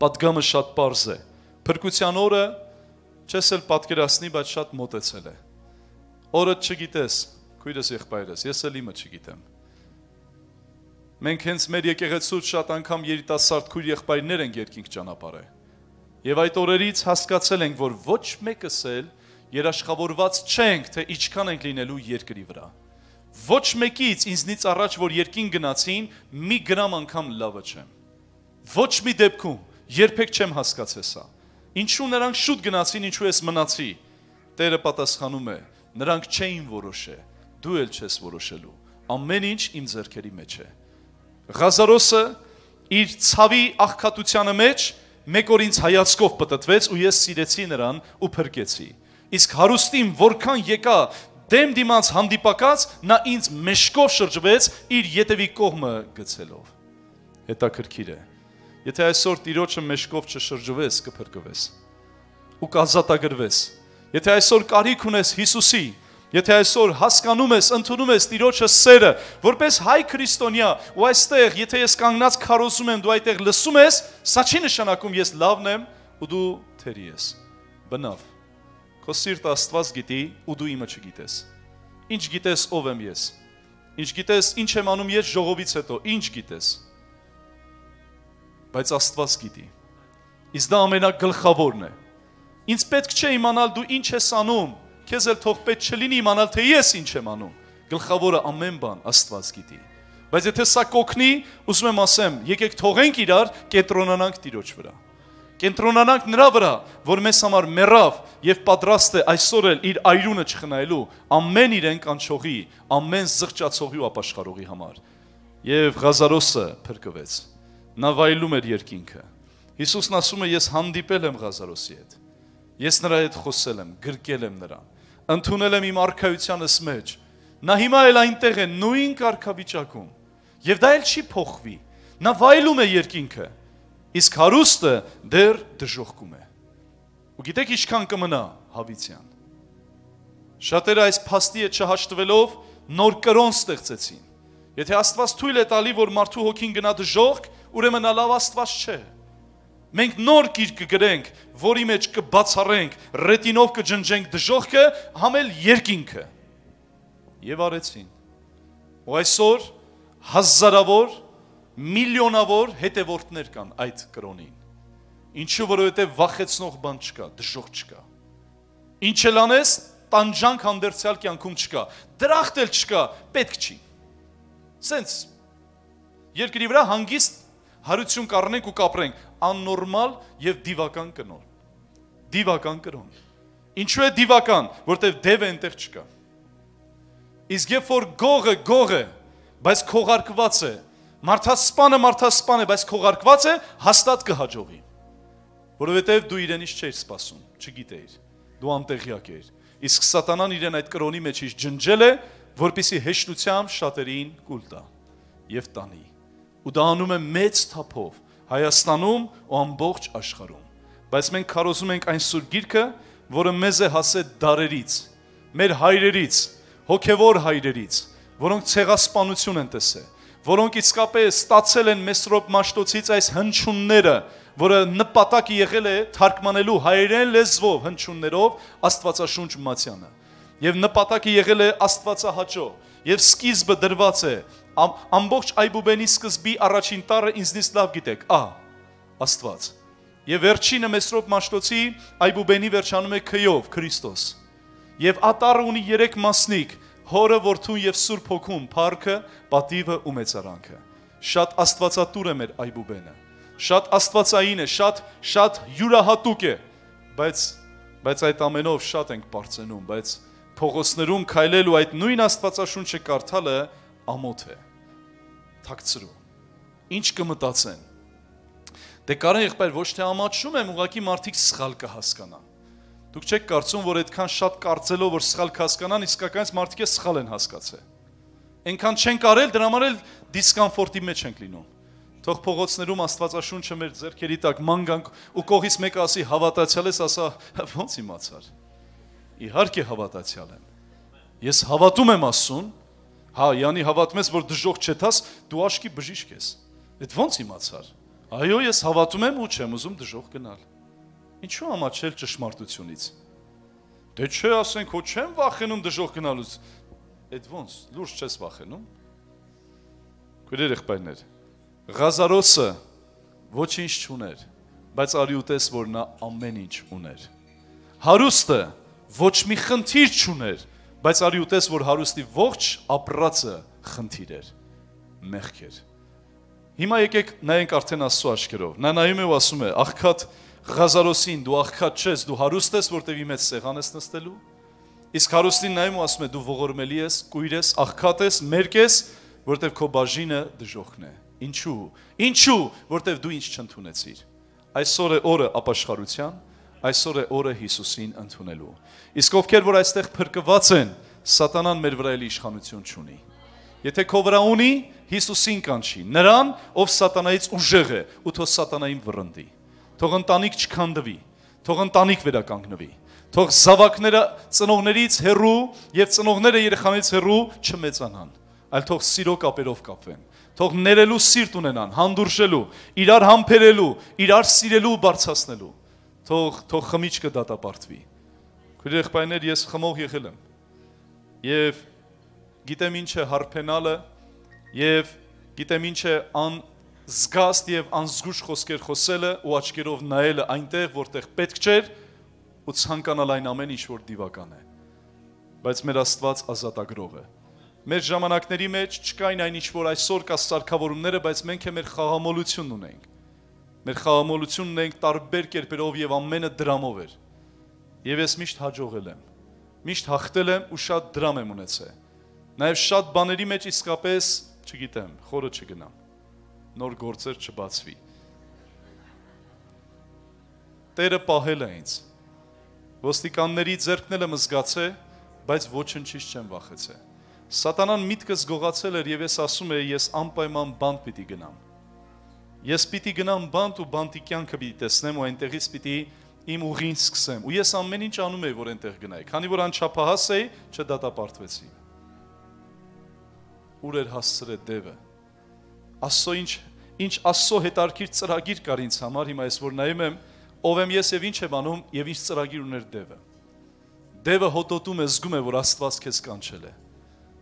պատգամը շատ պարզ է։ Փրկության օրը չես էլ պատկերացնի, բայց շատ մոտեցել է։ Օրը չգիտես, քույրս եղբայրս, ես էլ իմը չգիտեմ։ Մենք հենց մեր եկեղեցուց շատ անգամ երիտասարդ քույր եղբայրներ ենք երկինք ճանապարհը։ Եվ այդ օրերից հասկացել ենք, որ ոչ մեկս էլ երաշխավորված չենք, թե ինչքան ենք լինելու երկրի վրա։ Ոչ մեկից ինձնից առաջ, որ երկին գնացին, մի գրամ անգամ լավը չեմ։ Ոչ մի դեպքում երբեք չեմ հասկացել սա։ Ինչու նրանք շուտ գնացին, ինչու ես մնացի։ Տերը պատասխանում է, նրանք չէին որոշել, դու էլ չես որոշելու։ Ամեն ինչ իմ ձեռքերի մեջ է։ Ղազարոսը իր ցավի աղքատությանը մեջ մեկ օր ինձ հայացքով պտտվեց ու ես սիրեցի նրան ու փրկեցի։ Իսկ հարուստին որքան եկա դեմ դիմաց հանդիպակաց, նա ինձ մեշկով շրջվեց իր ետևի կողմը գցելով։ Հետաքրքիր է։ Եթե այսօր Տիրոջը մեշկով չշրջվես, կփրկվես ու կազատագրվես։ Եթե այսօր կարիք ունես Հիսուսի, եթե այսօր հասկանում ես, ընդունում ես Տիրոջը սերը, որպես հայ քրիստոնյա, ու այստեղ, եթե ես կանգնած քարոզում եմ, դու այդտեղ լսում ես, սա չի նշանակում ես լավն եմ ու դու թերի ես։ Բնավ։ Քո սիրտը Աստված գիտի ու դու իմը չգիտես։ Ինչ գիտես ով եմ ես։ Ինչ գիտես ինչ եմ անում ես ժողովից հետո, ինչ գիտես։ Բայց Աստված գիտի։ Իսկ դա ամենագլխավորն է։ Ինձ պետք չէ իմանալ դու ինչ ես անում, քեզ էլ թող պետք չլինի իմանալ թե ես ինչ եմ անում։ Գլխավորը ամեն բան Աստված գիտի։ Բայց եթե սա կօգնի, ուզում եմ ասեմ, եկեք թողենք իրար կենտրոնանանք Տիրոջ վրա։ Կենտրոնանանք նրա վրա, որ մեզ համար մեռավ եւ պատրաստ է այսօր էլ իր այրունը չխնայելու ամեն իրեն կանչողի, ամեն զղջացողի ու ապաշխարողի համար։ Եվ Ղազարոսը փրկվեց։ Նա վայելում էր երկինքը։ Հիսուսն ասում է, ես հանդիպել եմ Ղազարոսի հետ։ Ես նրա հետ խոսել եմ, գրկել եմ նրան, ընդունել եմ իմ արքայությանս մեջ։ Նա հիմա էլ այնտեղ է նույն կարգավիճակում։ Եվ դա էլ չի փոխվի։ Նա վայելում է երկինքը, իսկ հարուստը դեռ դժոխքում է։ Ու գիտեք ինչքան կմնա հավիտյան։ Շատերը այս փաստի հետ չհաշտվելով նոր կրոն ստեղծեցին։ Եթե Աստված թույլ է տալի, որ մարդու հոգին գնա դժոխք, ուրեմն նա լավ Աստված չէ։ Մենք նոր գիրք կգրենք, որի մեջ կբացառենք, ռետինով կջնջենք դժոխքը, համել երկինքը։ Եվ արեցին։ Ու այսօր հազարավոր, միլիոնավոր հետևորդներ կան այդ կրոնին։ Ինչու որովհետև վախեցնող բան չկա, դժոխք չկա։ Ինչ էլ անես, տանջանք հանդերձյալ կյանքում չկա, դրախտ էլ չկա, պետք չի։ Սենց երկրի վրա հանգիստ հարություն կառնենք ու կապրենք, աննորմալ եւ դիվական կնոն։ Դիվական կրոն։ Ինչու է դիվական, որտեղ դևը այնտեղ չկա։ Իսկ երբ որ գողը, բայց քողարկված է, մարդասպանը, բայց քողարկված է, հաստատ կհաջողի։ Որովհետև դու իրենից չէիր սպասում, չգիտեիր, դու անտեղյակ էիր։ Իսկ սատանան իրեն այդ կրոնի մեջից ջնջել է, որպեսզի հեշտությամբ շատերին կուլ տա եւ տանի։ Ու դա անում է մեծ թափով Հայաստանում ու ամբողջ աշխարհում։ Բայց մենք քարոզում ենք այն սուր գիրքը, որը մեզ է հասել դարերից, մեր հայրերից, հոգևոր հայրերից, որոնք ցեղասպանություն են տեսել, որոնք իսկապես ստացել են Մեսրոպ Մաշտոցից այս հնչյունները, որը նպատակը եղել է թարգմանելու հայերեն լեզվով հնչյուններով Աստվածաշունչ Մատյանը։ Եվ նպատակը եղել է Աստվածահաճո, եւ սկիզբը դրված է ամբողջ Այբուբենի սկզբի առաջին տառը ինձնից լավ գիտեք, Աստված։ Եվ վերջինը Մեսրոպ Մաշտոցի Այբուբենի վերջանում է քյով, Քրիստոս։ Եվ ատառը ունի 3 մասնիկ՝ Հորը, Որդուն եւ Սուրբ Հոգուն, փառքը, պատիվը ու մեծարանքը։ Շատ աստվածատուր է մեր Այբուբենը։ Շատ աստվածային է, շատ յուրահատուկ է, բայց այդ ամենով շատ ենք բարձենում, բայց փողոցներում քայլել ու այդ նույն Աստվածաշունչը կարդալը ամոթ է։ Թաքցրու։ Ինչ կմտածեն։ Դե կարեն եղբայր ոչ թե ամաչում եմ, ուղղակի մարդիկ սխալ կհասկանան։ Դուք չեք կարծում, որ այդքան շատ կարծելով, որ սխալ կհասկանան, իսկականից մարդիկ սխալ են հասկացել։ Այնքան չեն կարել, դրա համար էլ դիսկոմֆորտի մեջ ենք լինում։ Թող փողոցներում Աստվածաշունչը մեր ձեռքերի տակ մանգանք ու կողից մեկը ասի հավատացյալ ես, ասա ո՞նց իմացար։ Իհարկե հավատացյալ եմ։ Ես հավատում եմ Աստծուն, յանի հավատում ես, որ դժոխք չետաս, դու աշկի բժիշկ ես։ Այդ ո՞նց իմացար։ Այո, ես հավատում եմ ու չեմ ուզում դժոխք գնալ։ Ինչու ամաչել ճշմարտությունից։ Դե չէ, ասենք, հո չեմ վախենում դժոխք գնալուց։ Այդ ո՞նց, լուրջ չես վախենում։ Քույրեր եղբայրներ, Ղազարոսը ոչինչ չուներ, բայց արի ուտես, որ նա ամեն ինչ ուներ։ Հարուստը ոչ մի խնդիր չուներ, բայց արի ուտես, որ հարուստի ողջ ապրածը խնդիր էր, մեղք էր։ Հիմա եկեք նայենք արդեն Աստծո աչքերով։ Նա նայում է ու ասում է. աղքատ Ղազարոսին, դու աղքատ չես, դու հարուստ ես, որտեւ իմ հետ սեղան ես նստելու։ Իսկ հարուստին նայում ու ասում է. դու ողորմելի ես, կույր ես, աղքատ ես, մերկ ես, որտեւ քո բաժինը դժոխքն է։ Ինչու, որտեւ դու ինչ չընդունեցիր։ Այսօր է օրը ապաշխարության, այսօր է օրը Հիսուսին ընդունելու։ Իսկ ովքեր որ այստեղ փրկված են, սատանան մեր վրա էլ իշխանություն չունի։ Եթե քո վրա ունի, Հիսուսին կանչի, նրան, ով սատանայից ուժեղ է, ու թող սատանային վռնդի։ Թող ընտանիք չքանդվի, թող ընտանիք վերականգնվի, թող զավակները ծնողներից հեռու եւ ծնողները երեխաներից հեռու չմեծանան, այլ թող սիրո կապերով կապվեն, թող ներելու սիրտ ունենան, հանդուրժելու, իրար համբերելու, իրար սիրելու ու բարձրացնելու, թող խմիչքը դատապարտվի։ Քույրեր եղբայրներ, ես խմող եղել եմ եւ գիտեմ ինչ է հարբենալը եւ գիտեմ ինչ է զգաստ եւ անզգուշ խոսքեր խոսելը ու աչքերով նայելը այնտեղ, որտեղ պետք չէր ու ցանկանալ այն ամեն ինչ, որ դիվական է։ Բայց մեր Աստված ազատագրող է։ Մեր ժամանակների մեջ չկային այն ինչ, որ այսօր կա սարքավորումները, բայց մենք է մեր խաղամոլությունն ունենք։ Մեր խաղամոլությունն ունենք տարբեր կերպերով եւ ամենը դրամով էր։ Եվ ես միշտ հաջողել եմ։ Միշտ հաղթել եմ ու շատ դրամ եմ ունեցել։ Նաեւ շատ բաների մեջ իսկապես, չգիտեմ, խորը չգնամ։ Նոր գործեր չբացվի։ Տերը պահել է ինձ։ Ոստիկանների ձեռքն եմ զգացել, բայց ոչնչից չեմ վախեցել։ Սատանան միտքս գողացել էր եւ ես ասում եի, ես անպայման բանտ պիտի գնամ։ Ես պիտի գնամ բանտ ու բանտի կյանքը պիտի տեսնեմ ու այնտեղից պիտի իմ ուղին սկսեմ։ Ու ես ամեն ինչ անում եի, որ այնտեղ գնայի։ Քանի որ անչափահաս էի, չդատապարտվեցի։ Ուր էր հասցրել դևը։ Աստծո ինչ Աստծո հետարքիր ծրագիր կար ինձ համար, հիմա ես որ նայում եմ, ով եմ ես եւ ինչ եմ անում եւ ինչ ծրագիր ուներ դևը։ Դևը հոտոտում է, զգում է, որ Աստված քեզ կանչել է,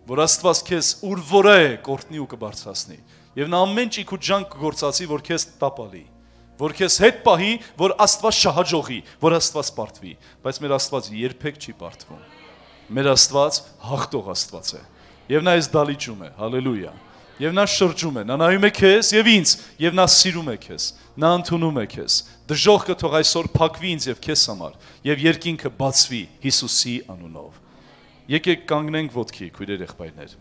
որ Աստված քեզ ուր որ է կորտնի ու կբարձրացնի։ Եվ նա ամեն ճիք ու ջանք կգործածի, որ քեզ տապալի։ որ քեզ հետ պահի, որ Աստված շահաջողի, որ Աստված պարտվի, բայց մեր Աստված երբեք չի պարտվում։ Մեր Աստված հաղթող Աստված է։ Եվ նա այս դալիճում է, հալելույա։ Եվ նա շրջում է, նա նայում է քեզ եւ ինձ, եւ նա սիրում է քեզ, նա ընդունում է քեզ։ Դժոխքը թող այսօր փակվի ինձ եւ քեզ համար, եւ երկինքը բացվի Հիսուսի անունով։ Եկեք կանգնենք ոտքի, քույրեր եղբայրներ։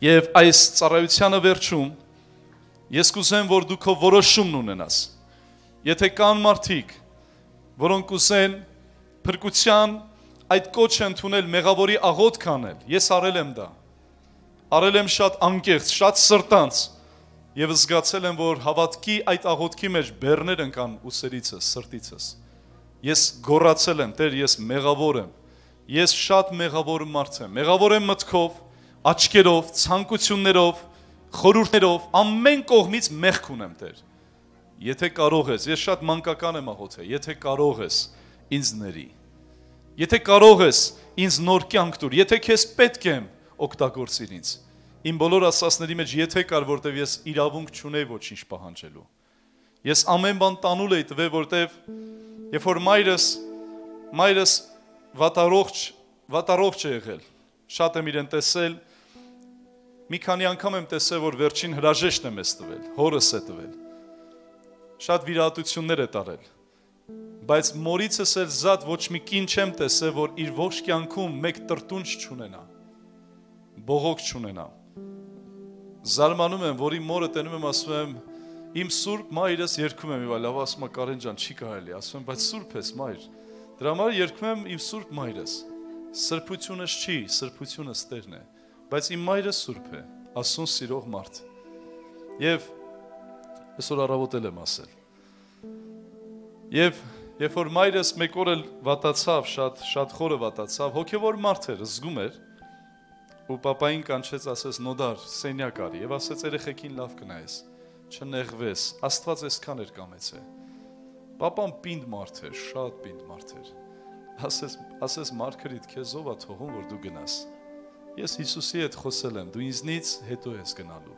Եվ այս ծառայությանը վերջում ես կուզեմ, որ դու քո որոշումն ունենաս։ Եթե կան մարդիկ, որոնք կուզեն փրկության այդ կոչը ընդունել, մեղավորի աղոթք անել, ես արել եմ դա։ Արել եմ շատ անկեղծ, շատ սրտանց եւ զգացել եմ, որ հավատքի այդ աղոթքի մեջ բեռներ ընկան ուսերիցս, սրտիցս։ Ես գոռացել եմ, Տեր, ես մեղավոր եմ։ Ես շատ մեղավոր մարդ եմ։ Մեղավոր եմ մտքով, աչքերով, ցանկություններով, խորհուրդներով, ամեն կողմից մեղք ունեմ, Տեր։ Եթե կարող ես, ես շատ մանկական եմ աղոթել, եթե կարող ես, ինձ ների։ Եթե կարող ես, ինձ նոր կյանք տուր, եթե քեզ պետք եմ, օգտագործիր ինձ։ Իմ բոլոր ասածների մեջ եթե կար, որտեվ ես իրավունք չունեի ոչինչ պահանջելու։ Ես ամեն բան տանուլ էի տվել, որտեվ երբ որ մայրս վատառողջ է եղել։ Շատ եմ իրեն տեսել։ Մի քանի անգամ եմ տեսել, որ վերջին հրաժեշտ եմ ես տվել, հորս է տվել։ Շատ վիրահատություններ է տարել։ Բայց մորիցս էլ զատ ոչ մի կին չեմ տեսել, որ իր ողջ կյանքում մեկ տրտունջ չունենա, բողոք չունենա։ Զարմանում եմ, որ իմ մորը տենում եմ, ասում եմ, իմ սուրբ մայրս երգում եմ, լավ ասում եմ, Կարեն ջան, չի կարելի, ասում եմ, բայց սուրբ ես մայր։ Դրա համար երգում եմ իմ սուրբ մայրս։ Սրբությունս չի, սրբությունս Տերն է, բայց իմ մայրը սուրբ է, ասուն սիրող մարդ։ Եվ այսօր առավոտել եմ ասել։ Եվ երբ որ մայրս մեկ օր էլ վատացավ, շատ խորը վատացավ, հոգևոր մարդ էր, զգում էր, ու պապային կանչեց, ասեց նոդար, սենյակ արի, եւ ասեց երեխեքին լավ կնայես, չնեղվես, Աստված այսքան էր կամեցել։ Պապան պինդ մարդ էր, շատ պինդ մարդ էր։ Ասեց Մարգարիտ, քեզ ով է թողում, որ դու գնաս։ Ես Հիսուսի հետ խոսել եմ, դու ինձնից հետո ես գնալու։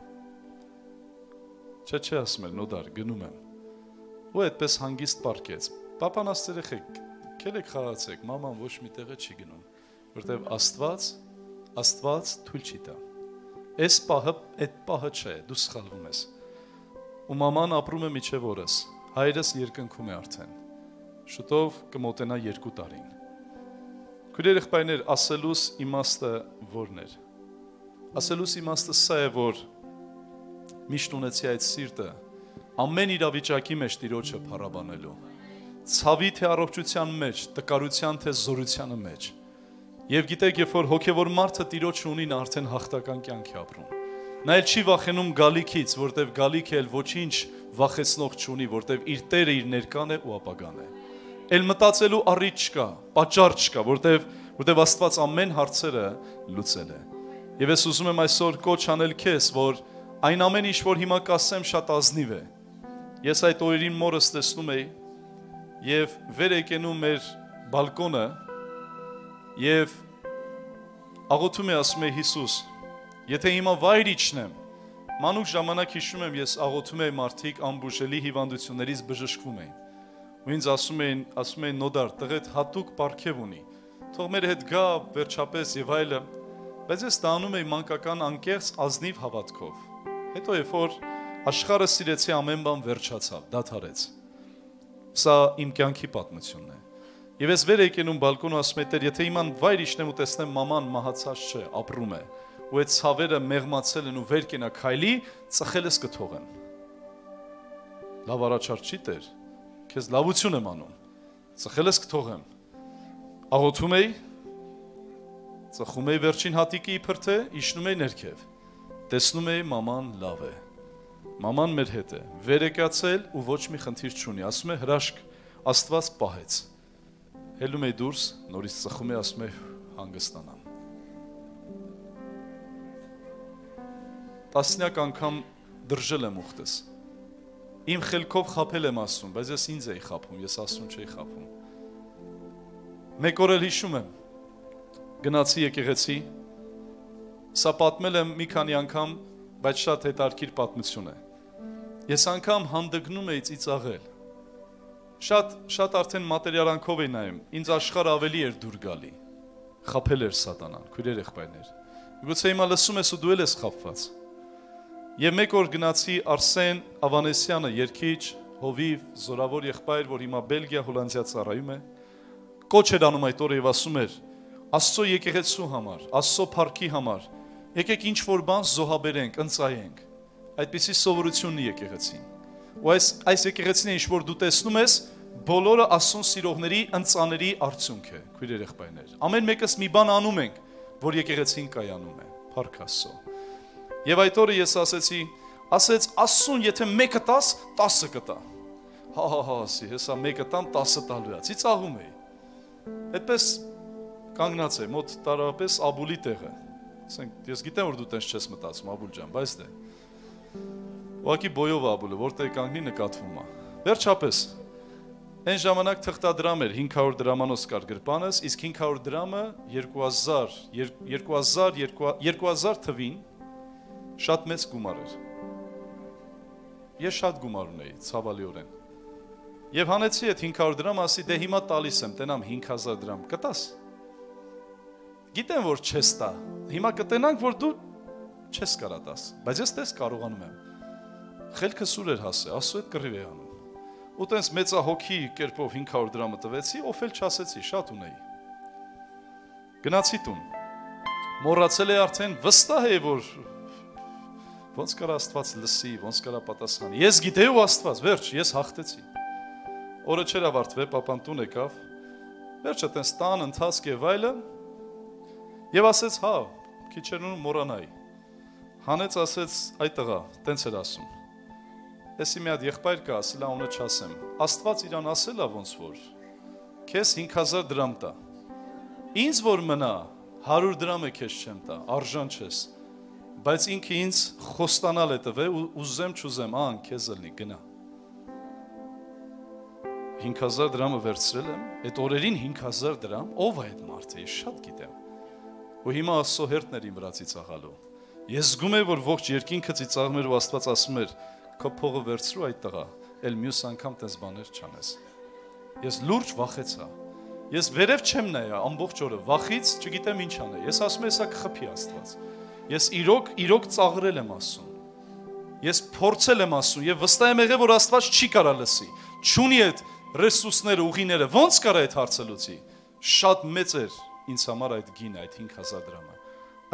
Չէ, ասում էր նոդար, գնում եմ։ Ու այդպես հանգիստ պարկեց։ Պապան ասեց երեխեք, քելեք խաղացեք, մաման ոչ մի տեղը չի գնում, որտեվ Աստված թույլ չի տա։ Այս պահը չէ, դու սխալվում ես։ Ու մաման ապրում է միջև օրս, հայրս երկնքում է արդեն։ Շուտով կմոտենա 2 տարին։ Քույրեր եղբայրներ, ասելուս իմաստը որն էր։ Ասելուս իմաստը սա է, որ միշտ ունեցի այդ սիրտը ամեն իրավիճակի մեջ Տիրոջը փառաբանելու։ Ցավի թե առողջության մեջ, տկարության թե զորության մեջ։ Եվ գիտեք, երբ որ հոգևոր մարդը Տիրոջը ունի, նա արդեն հաղթական կյանք է ապրում։ Նա էլ չի վախենում գալիքից, որտեվ գալիքը էլ ոչինչ վախեցնող չունի, որտեվ իր Տերը իր ներկան է ու ապագան է։ Էլ մտածելու առիթ չկա, պատճառ չկա, որտեվ Աստված ամեն հարցերը լուծել է։ Եվ ես ուզում եմ այսօր կոչ անել քեզ, որ այն ամեն ինչ, որ հիմա կասեմ, շատ ազնիվ է։ Ես այդ օրերին մորս տեսնում էի եւ վեր եկենում մեր բալկոնը եւ աղոթում է, ասում է Հիսուս, եթե հիմա վայր իջնեմ, մանուկ ժամանակ հիշում եմ, ես աղոթում էի, մարդիկ անբուժելի հիվանդություններից բժշկվում էին։ Ու ինձ ասում էին նոդար, տղեդ հատուկ պարգև ունի, թող մեր հետ գա վերջապես եւ այլը, բայց ես դա անում էի մանկական անկեղծ ազնիվ հավատքով։ Հետո երբ որ աշխարհը սիրեցի, ամեն բան վերջացավ, դադարեց։ Սա իմ կյանքի պատմությունն է։ Եվ ես վեր եկենում բալկոնը, ասում եմ, Տեր, եթե իման վայր իջնեմ ու տեսնեմ մաման մահացած չէ, ապրում է, ու այդ ցավերը մեղմացել են ու վեր կենա քայլի, ծխելս կթողեմ։ Լավ առաջարկ չի, Տեր, քեզ լավություն եմ անում, ծխելս կթողեմ։ Աղոթում էի, ծխում էի վերջին հատիկի իբր թե իջնում էի ներքև, տեսնում էի մաման լավ է, մաման մեր հետ է, վեր եկացել ու ոչ մի խնդիր չունի, ասում է հրաշք, Աստված պահեց։ Հելում էի դուրս, նորից ծխում էի, ասում էի հանգստանամ։ Տասնյակ անգամ դրժել եմ ուխտս։ Իմ խելքով խաբել եմ ասում, բայց ես ինձ էի խաբում, ես ասում չէի խաբում։ Մեկ օր էլ հիշում եմ, գնացի եկեղեցի, սա պատմել եմ մի քանի անգամ, բայց շատ հետաքրքիր պատմություն է։ Ես անգամ հանդգնում էի ծիծաղել։ Շատ արդեն մատերիալանքով էի նայում, ինձ աշխարհ ավելի էր դուր գալի։ Խաբել էր սատանան, քույրեր եղբայրներ։ Գուցե հիմա լսում ես ու դու ես խաբված։ Եվ մեկ օր գնացի Արսեն Ավանեսյանը, երգիչ, հովիվ, զորավոր եղբայր, որ հիմա Բելգիա, Հոլանդիա ծառայում է, կոչ էր անում այդ օրը եւ ասում էր. Աստծո եկեղեցու համար, Աստծո փառքի համար, եկեք ինչ որ բան զոհաբերենք, ընծայենք։ Այդպիսի սովորությունն է եկեղեցին։ Ու այս եկեղեցին ինչ որ դու տեսնում ես, բոլորը Աստծուն սիրողների ընծաների արդյունք է, քույրեր եղբայրներ։ Ամեն մեկս մի բան անում ենք, որ եկեղեցին կայանում է, փառք Աստծո։ Եվ այդ օրը ես ասեցի, Աստծուն եթե մեկը տաս, 10 կտա։ Հա, ասի, հեսա մեկը տամ 10 տալու է, ծիծաղում էի։ Այդպես կանգնած է, մոտ տարապես Աբուլի տեղը։ Ասենք, ես գիտեմ, որ դու տենց չես մտածում, Աբուլ ջան, բայց դե։ Ուղղակի բոյով Աբուլը, որտեղ կանգնի նկատվում է։ Վերջապես, այն ժամանակ թղթադրամ էր 500 դրամանոց կար գրպանս, իսկ 500 դրամը 2000 թվին շատ մեծ գումար էր։ Ես շատ գումար ունեի, ցավալիորեն։ Եվ հանեցի այդ 500 դրամ, ասի, դե հիմա տալիս եմ, տենամ 5000 դրամ, կտաս։ Գիտեմ, որ չես տա, հիմա կտենանք, որ դու չես կարա տաս, բայց ես տես կարողանում եմ։ Խելքը սուր էր հասե, Աստծո հետ կռիվ է անում։ Ու տենց մեծահոգի կերպով 500 դրամը տվեցի, ով էլ չասեցի, շատ ունեի։ Գնացի տուն։ Մոռացել է արդեն, վստահ է, որ ոնց կարա Աստված լսի, ոնց կարա պատասխանի։ Ես գիտեի ու Աստված, վերջ, ես հաղթեցի։ Օրը չէր ավարտվել, պապան տուն եկավ, վերջը տենց տան, ընթացք եւ այլը, եւ ասեց, հա, քիչ էր ունում մոռանայի։ Հանեց, ասեց, այ տղա, տենց էր ասում։ Էսի մի հատ եղբայր կա, ասել անունը չասեմ։ Աստված իրան ասել է ոնց որ, քեզ 5000 դրամ տա։ Ինձ որ մնա 100 դրամ է քեզ չեմ տա, արժան չես։ Բայց ինքը ինձ խոստանալ է տվել ու ուզեմ չուզեմ, ան քեզ ելնի, գնա։ 5000 դրամը վերցրել եմ, այդ օրերին 5000 դրամ, ով է այդ մարդը, ես շատ գիտեմ։ Ու հիմա Աստծո հերթն էր իմ վրա ծիծաղալու։ Ես զգում եմ, որ ողջ երկինքը ծիծաղում էր ու Աստված ասում էր, քո փողը վերցրու այդ տղա, էլ մյուս անգամ տես բաներ չանես։ Ես լուրջ վախեցա։ Ես վերև չեմ նայա ամբողջ օրը, վախից չգիտեմ ինչ անել։ Ես ասում եմ, սա կխփի Աստված։ Ես իրոք ծաղրել եմ ասում։ Ես փորձել եմ ասում եւ վստահ եմ եղել, որ Աստված չի կարա լսի։ Չունի այդ ռեսուրսները, ուղիները, ո՞նց կարա այդ հարցը լուծի։ Շատ մեծ էր ինձ համար այդ գինը, այդ 5000 դրամը։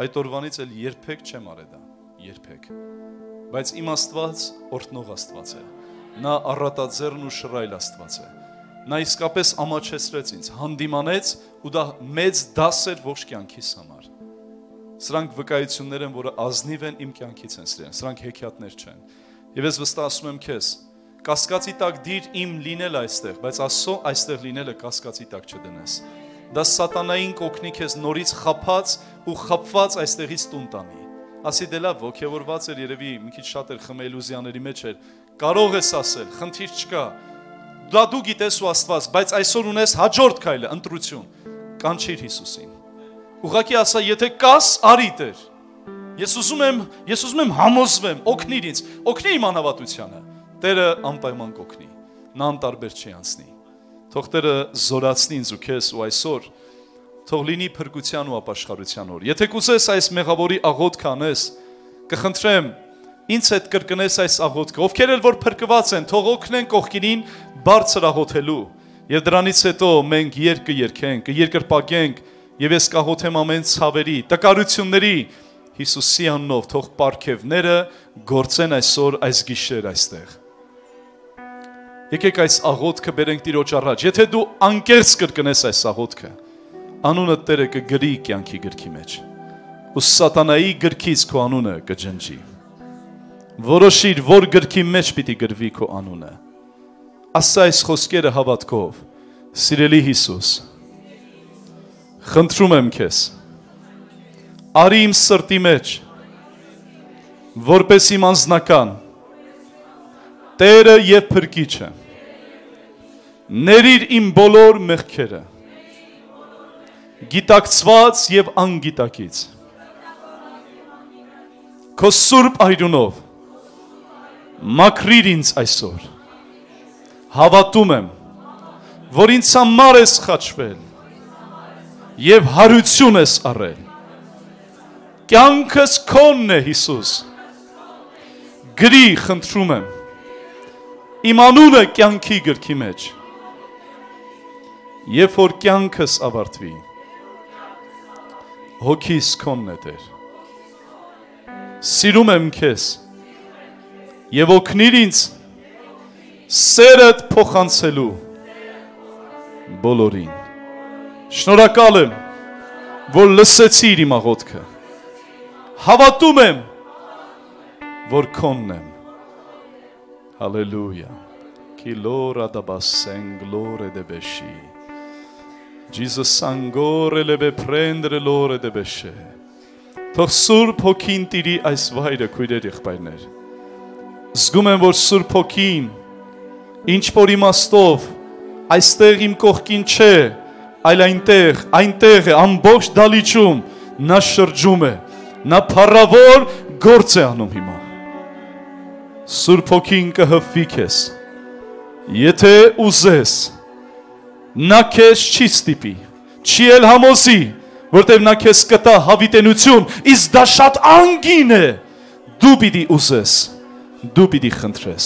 Այդ օրվանից էլ երբեք չեմ արել դա, երբեք։ Բայց իմ Աստված օրհնող Աստված է։ Նա առատաձեռն ու շռայլ Աստված է։ Նա իսկապես ամաչեցրեց ինձ, հանդիմանեց ու դա մեծ դաս էր ողջ կյանքիս համար։ Սրանք վկայություններ են, որը ազնիվ են իմ կյանքից են սրան, սրանք հեքիաթներ չեն։ Եվ ես վստահ ասում եմ քեզ, կասկածի տակ դիր իմ լինել այստեղ, բայց Աստծո այստեղ լինելը կասկածի տակ չդնես։ Դա սատանային կօգնի քեզ նորից խափած ու խփված այստեղից տուն տանի։ Ասի դե լավ, ոգևորված էր երևի մի քիչ շատ էր խմել իլյուզիաների մեջ էր։ Կարող ես ասել, խնդիր չկա։ Դու գիտես ու Աստված, բայց այսօր ունես հաջորդ քայլը, ընտրություն։ Կանչիր Հիսուսին։ Ուղղակի ասա, եթե կաս, արի Տեր։ Ես ուզում եմ համոզվեմ, օգնիր ինձ, օգնի իմ անհավատությանը։ Տերը անպայման կօգնի։ Նա անտարբեր չի անցնի։ Թող Տերը զորացնի ինձ ու քեզ ու այսօր թող լինի փրկության ու ապաշխարության օր։ Եթե կուզես այս մեղավորի աղոթքը անես, կխնդրեմ ինձ հետ կրկնես այս աղոթքը։ Ովքեր էլ որ փրկված են, թող օգնեն կողքինին բարձր աղոթելու։ Եվ դրանից հետո մենք կերկենք, կերկրպագենք, եւ ես կաղոթեմ ամեն ցավերի, տկարությունների Հիսուսի անունով, թող պարգևները գործեն այսօր այս գիշեր այստեղ։ Եկեք այս աղոթքը բերենք Տիրոջ առաջ։ Եթե դու անկեղծ կրկնես այս աղոթքը, անունը Տերը կգրի կյանքի գրքի մեջ։ Ու սատանայի գրքից քո անունը կջնջի։ Որոշիր, որ գրքի մեջ պիտի գրվի քո անունը։ Ասա այս խոսքերը հավատքով։ Սիրելի Հիսուս, խնդրում եմ քեզ, արի իմ սրտի մեջ, որպես իմ անձնական Տերը եւ Փրկիչը, ներիր իմ բոլոր մեղքերը, գիտակցված եւ անգիտակից, քո սուրբ այրունով Մաքրիր ինձ այսօր։ Հավատում եմ, որ ինձ համար ես խաչվել եւ հարություն ես առել։ Կյանքս քոնն է, Հիսուս։ Գրի, խնդրում եմ, իմ անունը կյանքի գրքի մեջ։ Երբ որ կյանքս ավարտվի, հոգիս քոնն է, Տեր։ Սիրում եմ քեզ եւ օգնիր ինձ սերդ փոխանցելու բոլորին։ Շնորհակալ եմ, որ լսեցիր իմ աղոթքը։ Հավատում եմ, որ քոնն եմ։ Հալելույա։ Kilora da bassen glore de beshi. Jesus sangore lebe prendere lore de beshe. Թող Սուրբ Հոգին տիրի այս վայրը քույրեր եղբայրներ։ Զգում եմ, որ Սուրբ Հոգին ինչ որ իմաստով այստեղ իմ կողքին չէ, այլ այնտեղ է, ամբողջ դալիճում նա շրջում է, նա փառավոր գործ է անում հիմա։ Սուրբ Հոգին կհպվի քեզ։ Եթե ուզես, նա քեզ չի ստիպի, չի էլ համոզի, որտեղ նա քեզ կտա հավիտենություն, իսկ դա շատ անգին է։ Դու պիտի ուզես, դու պիտի խնդրես։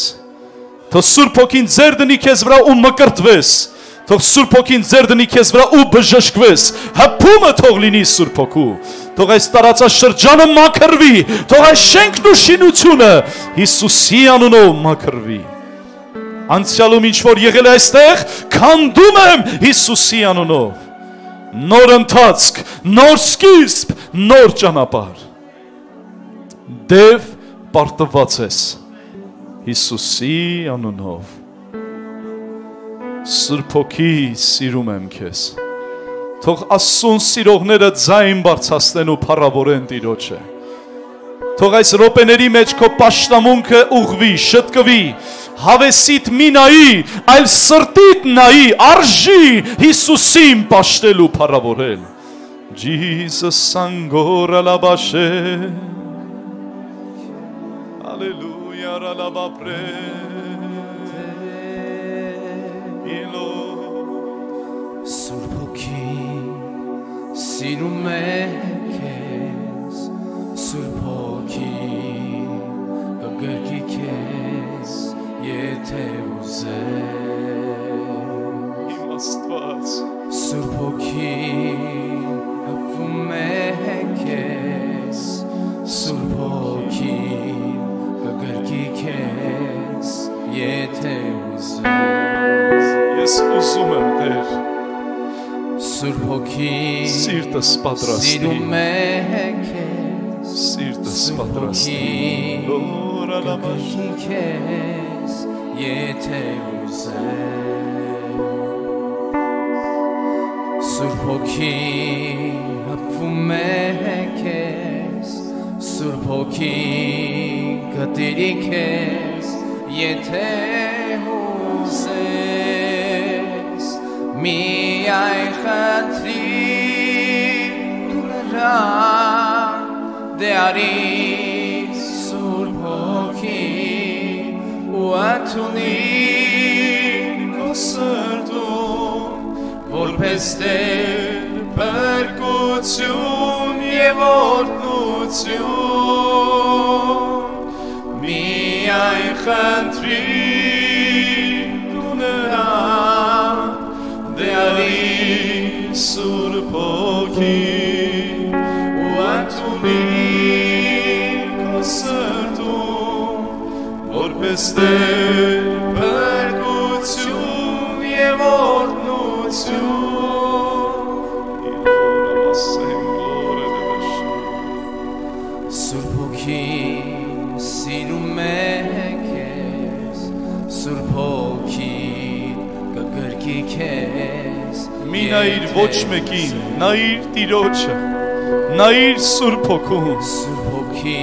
Թող Սուրբ Հոգին ձեր դնի քեզ վրա ու մկրտվես, թող Սուրբ Հոգին ձեր դնի քեզ վրա ու բժշկվես, հպումը թող լինի Սուրբ Հոգու, թող այս տարածաշրջանը մաքրվի, թող այս շենքն ու շինությունը Հիսուսի անունով մաքրվի։ Անցյալում ինչ որ եղել է այստեղ, քանդում եմ Հիսուսի անունով։ Նոր ընթացք, նոր սկիզբ, նոր ճանապարհ։ Դև պարտված ես Հիսուսի անունով։ Սուրբ Հոգի, սիրում եմ քեզ։ Թող Աստծուն սիրողները ձայն բարձրացնեն ու փառավորեն Տիրոջը։ Թող այս րոպեների մեջ քո պաշտամունքը ուղղվի, շտկվի, հավեսիդ մի նայի, այլ սրտիդ նայի, արժի Հիսուսին պաշտել ու փառավորել։ Jesus sangora la bashe. Alleluia la bapre. Ilo Սուրբ Հոգի, սիրում է քեզ, Սուրբ Հոգի, կգրկի քեզ, եթե ուզես։ Իմ Աստված, Սուրբ Հոգի, հպվում է քեզ, Սուրբ Հոգի, կգրկի քեզ, եթե ուզես։ ես ուզում եմ Տեր, Սուրբ Հոգի, սիրտս պատրաստի, սիրում է քեզ, սիրտս Սուրբ պատրաստի, Հոգի, լորա la bashe. կգրկի քեզ, եթե ուզես։ Սուրբ Հոգի, հպվում է քեզ, Սուրբ Հոգի, կտիրի քեզ, եթե ուզես։ Միայն խնդրի դու նրան, դե արի Սուրբ Հոգի ու ատունի քո սրտում, որպես Տեր փրկություն և օրհնություն։ Միայն խնդրի դու նրան, դե արի Սուրբ Հոգի ու ատունի քո սրտում, որպես Տեր փրկություն և օրհնություն։ Սուրբ Հոգի, սիրում է քեզ, Սուրբ Հոգի, կգրկի քեզ, Մի նայիր ոչ մեկին, նայիր Տիրոջը, նայիր Սուրբ Հոգուն, Սուրբ Հոգի,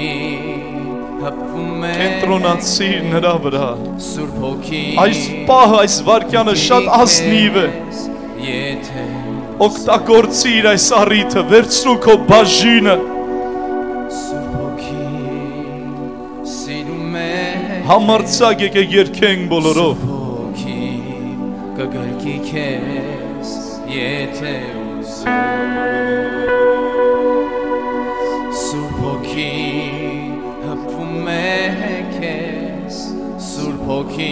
հպվում է կենտրոնացիր նրա վրա։ Սուրբ Հոգի, Այս պահը, այս վարքյանը շատ ազնիվ է։ Եթե Օգտագործիր այս առիթը, վերցրու քո բաժինը, Սուրբ Հոգի, սիրում է Համարձակ եկեք երգենք բոլորով Հոգի կգրկի քեզ եթե Սուրբ հոգի հպվում է քեզ Սուրբ հոգի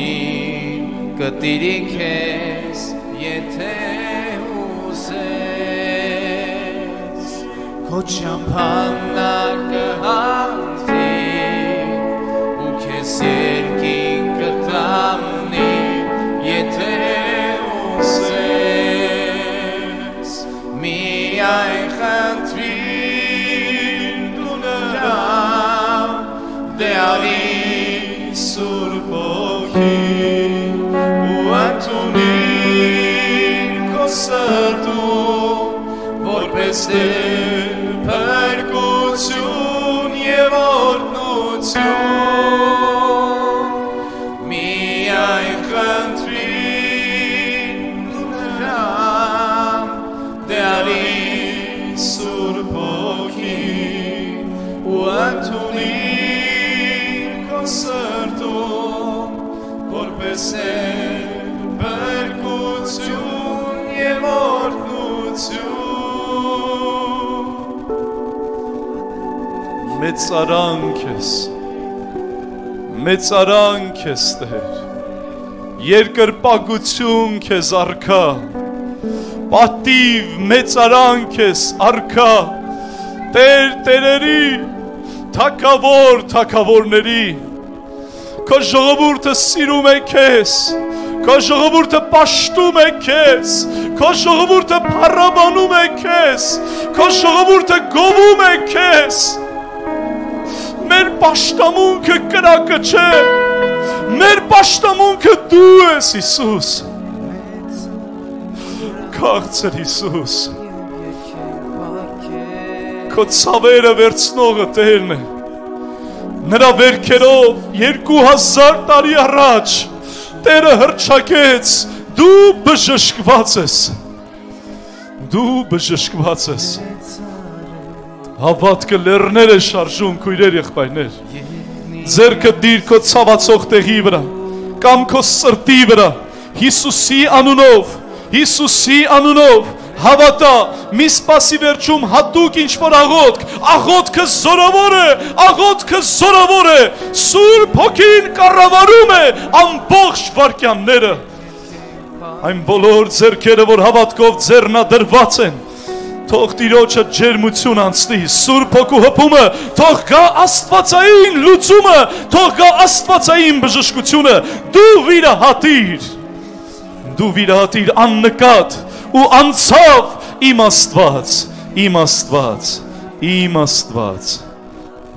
կտիրի քեզ եթե ուզես Քո ճամփանա կհանձի ու քեզ երկինք կտամնի եթե ուզես միայն խնդրիր դու նրան դե արի Սուրբ հոգին ու ատունիր քո սրտում որպես փրկություն եւ օրհնություն միայն խնդրիր դու նրան դե արի Սուրբ հոգին ու ատունիր քո սրտում որպես փրկություն եւ օրհնություն մեծարանք ես Տեր երկրպագություն քեզ արքա պատիվ մեծարանք ես արքա Տեր տերերի թագավոր թագավորների քո ժողովուրդը սիրում է քեզ քո ժողովուրդը պաշտում է քեզ քո ժողովուրդը փառաբանում է քեզ քո ժողովուրդը գովում է քեզ մեր պաշտամունքը կրակը չէ մեր պաշտամունքը դու ես Հիսուս Քաղցր Հիսուս քո ցավերը վերցնողը Տերն է նրա վերքերով 2000 տարի առաջ Տերը հռչակեց դու բժշկված ես Հավատքը լեռներ է շարժում քույրեր եղբայրներ ձեռքը դիր քո ցավացող տեղի վրա կամ քո սրտի վրա Հիսուսի անունով հավատա մի սպասի վերջում հատուկ ինչ-որ աղոթքը զորավոր է Սուրբ հոգին կառավարում է ամբողջ վայրկյանները այն բոլոր ձեռքերը որ հավատքով ձեռնադրված են Թող Տիրոջը ջերմություն անցնի, Սուրբ Հոգու հպումը, թող գա աստվածային լուծումը, թող գա աստվածային բժշկությունը, դու վիրահատիր աննկատ ու անցավ իմ Աստված,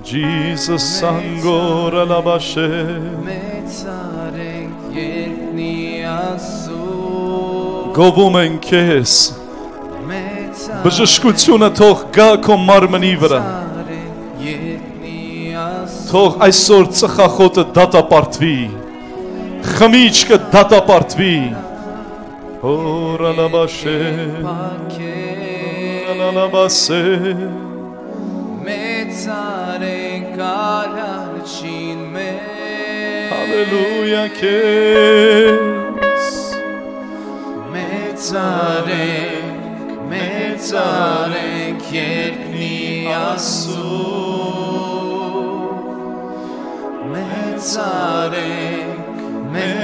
Jesus sangora la bashe մեծարենք երկնի Աստծո Գովում են քեզ Բժշկությունը թող գա քո մարմնի վրա Թող այսօր ծխախոտը դատապարտվի Խմիչքը դատապարտվի Օրալաբաշե Օրալաբասե Մեծարենք արարչին մեզ Հալելույա քեզ Մեծարենք երկնի Աստծո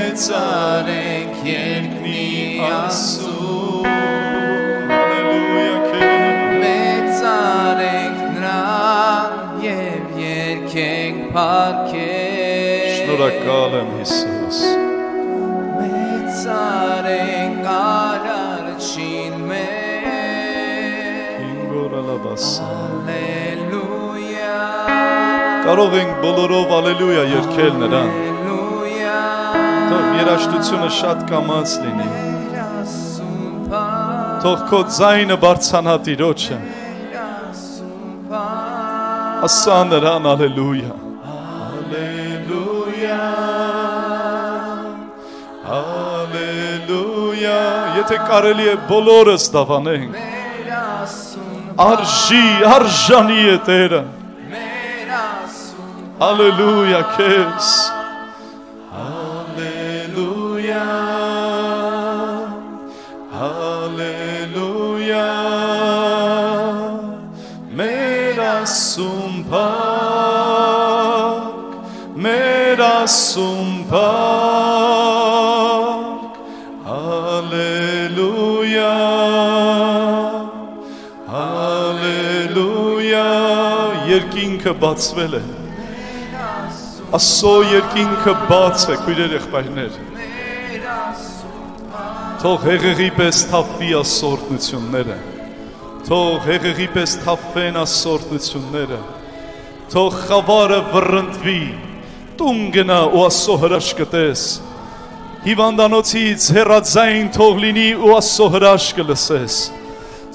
Մեծարենք երկնի Աստծո Հալելույա քեզ Մեծարենք նրան եւ երգենք փառքենք Շնորհակալ եմ Հիսուս Մեծարենք արարչին մեզ Ալելույա Կարող ենք բոլորով ալելույա երգել նրան Թող երաժշտությունը շատ կամաց լինի Թող քո ձայնը բարձրանա Տիրոջը Ասա նրան ալելույա Ալելույա Եթե կարելի է բոլորս դավանենք արժանի է Տերը Ալելույա քեզ մեր ասում փառք, հալելույա, հալելույա, երկինքը բացվել է, Աստծո երկինքը բաց է, քույրեր եղբայրներ, թող հեղեղի պես թափվի Աստծո օրհնությունները, թող հեղեղի պես թափվեն Աստծո օրհնությունները, թող խավարը վռնդվի, տուն գնա ու Աստծո հրաշքը տես, հիվանդանոցից հեռաձայն թող լինի ու Աստծո հրաշքը լսես,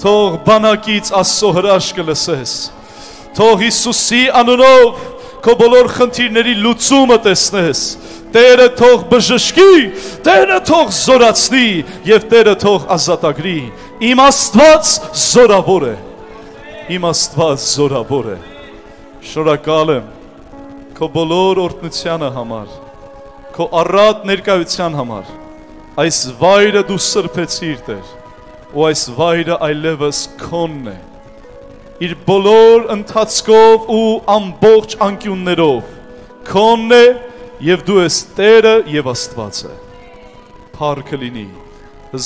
թող բանակից Աստծո հրաշքը լսես, թող Հիսուսի անունով քո բոլոր խնդիրների լուծումը տեսնես, Տերը թող բժշկի, Տերը թող զորացնի եւ Տերը թող ազատագրի, իմ Աստված զորավոր է, իմ Աստված զորավոր է, շնորհակալ եմ քո բոլոր օրհնությանը համար, քո առատ ներկայության համար, այս վայրը դու սրբեցիր Տեր, ու այս վայրը այլևս քոնն է, իր բոլոր ընթացքով ու ամբողջ անկյուններով քոնն է եւ դու ես Տերը եւ Աստվածը, փառքը լինի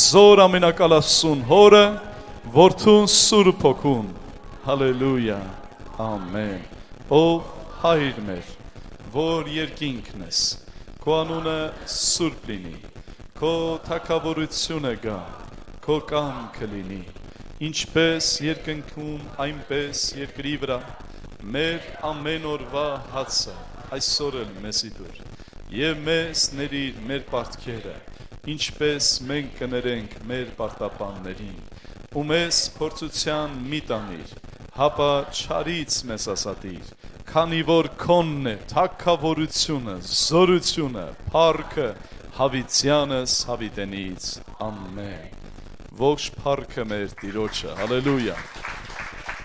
զոր ամենակալասուն Հորը, Որդուն Սուրբ Հոգուն, հալելույա, ամեն, ով Հայր մեր, որ երկինքն ես, քո անունը սուրբ լինի, քո թագավորությունը գա, քո կամքը լինի, ինչպես երկնքում, այնպես երկրի վրա, մեր ամեն օրվա հացը այսօր էլ մեզի դուր, եւ մեզ ների մեր պարտքերը, ինչպես մենք կներենք մեր պարտապաններին, ու մեզ փորձության մի տանիր, հապա չարից մեզ ազատիր, քանի որ քոնն է թագավորությունը, զորությունը, փառքը հավիտյանս հավիտենից, ամեն, ողջ փառքը մեր Տիրոջը, հալելույա,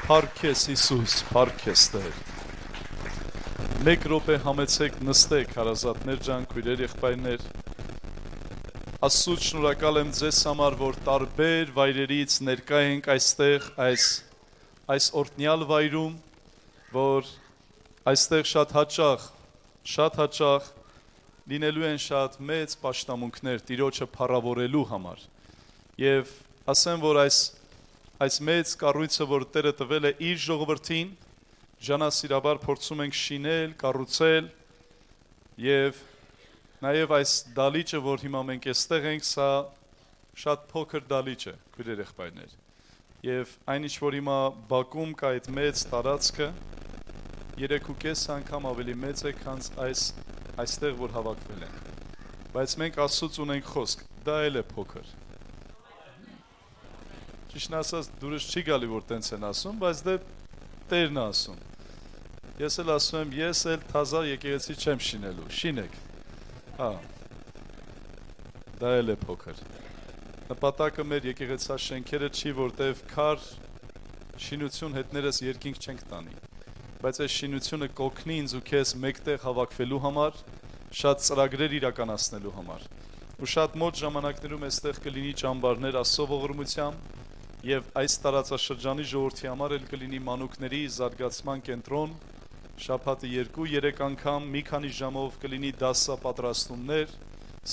փառք ես Հիսուս, փառք ես Տեր, մեկ րոպե համեցեք նստեք հարազատներ ջան, քույրեր եղբայրներ, Աստծուց շնորհակալ եմ ձեզ համար, որ տարբեր վայրերից ներկա ենք այստեղ այս օրհնյալ վայրում, որ այստեղ շատ հաճախ լինելու են շատ մեծ պաշտամունքներ Տիրոջը փառավորելու համար, եւ ասեմ, որ այս մեծ կառույցը, որ Տերը տվել է իր ժողովրդին, ժանասիրաբար փորձում ենք շինել, կառուցել եւ նաև այս դալիճը, որ հիմա մենք այստեղ ենք, սա շատ փոքր դալիճ է, քույրեր եղբայրներ։ Եվ այնինչ որ հիմա Բաքում կա այդ մեծ տարածքը, 3.5 անգամ ավելի մեծ է, քան այստեղ որ հավաքվել ենք։ Բայց մենք Աստծուց ունենք խոսք, դա էլ է փոքր։ Ճիշտն ասած, դուրս չի գալի, որ տենց են ասում, բայց դե Տերն է ասում։ Ես էլ ասում եմ, ես էլ թազա եկեղեցի չեմ շինելու, շինեք։ Դա էլ է փոքր։ Նպատակը մեր եկեղեցաշենքերը չի, որտև քար շինություն հետներս երկինք չենք տանի, բայց այս շինությունը կօգնի ինձ ու քեզ մեկտեղ հավաքվելու համար, շատ ծրագրեր իրականացնելու համար։ Ու շատ մոտ ժամանակներում այստեղ կլինի ճամբարներ Աստծո ողորմությամբ, եւ այս տարածաշրջանի ժողովրդի համար էլ կլինի մանուկների զարգացման կենտրոն, շաբաթը 2-3 անգամ մի քանի ժամով կլինի դասապատրաստումներ,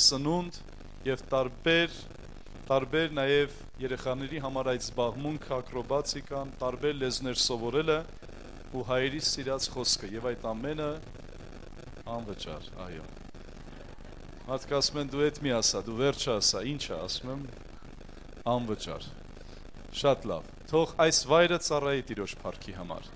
սնունդ եւ տարբեր նաեւ երեխաների համար այդ զբաղմունքը, ակրոբատիկան, տարբեր լեզուներ սովորելը ու հայերի սիրած խոսքը եւ այդ ամենը անվճար, այո։ Մարդիկ ասում են դու էդ մի ասա, դու վերջը ասա, ինչա, ասում եմ անվճար։ Շատ լավ։ Թող այս վայրը ծառայի Տիրոջ փառքի համար։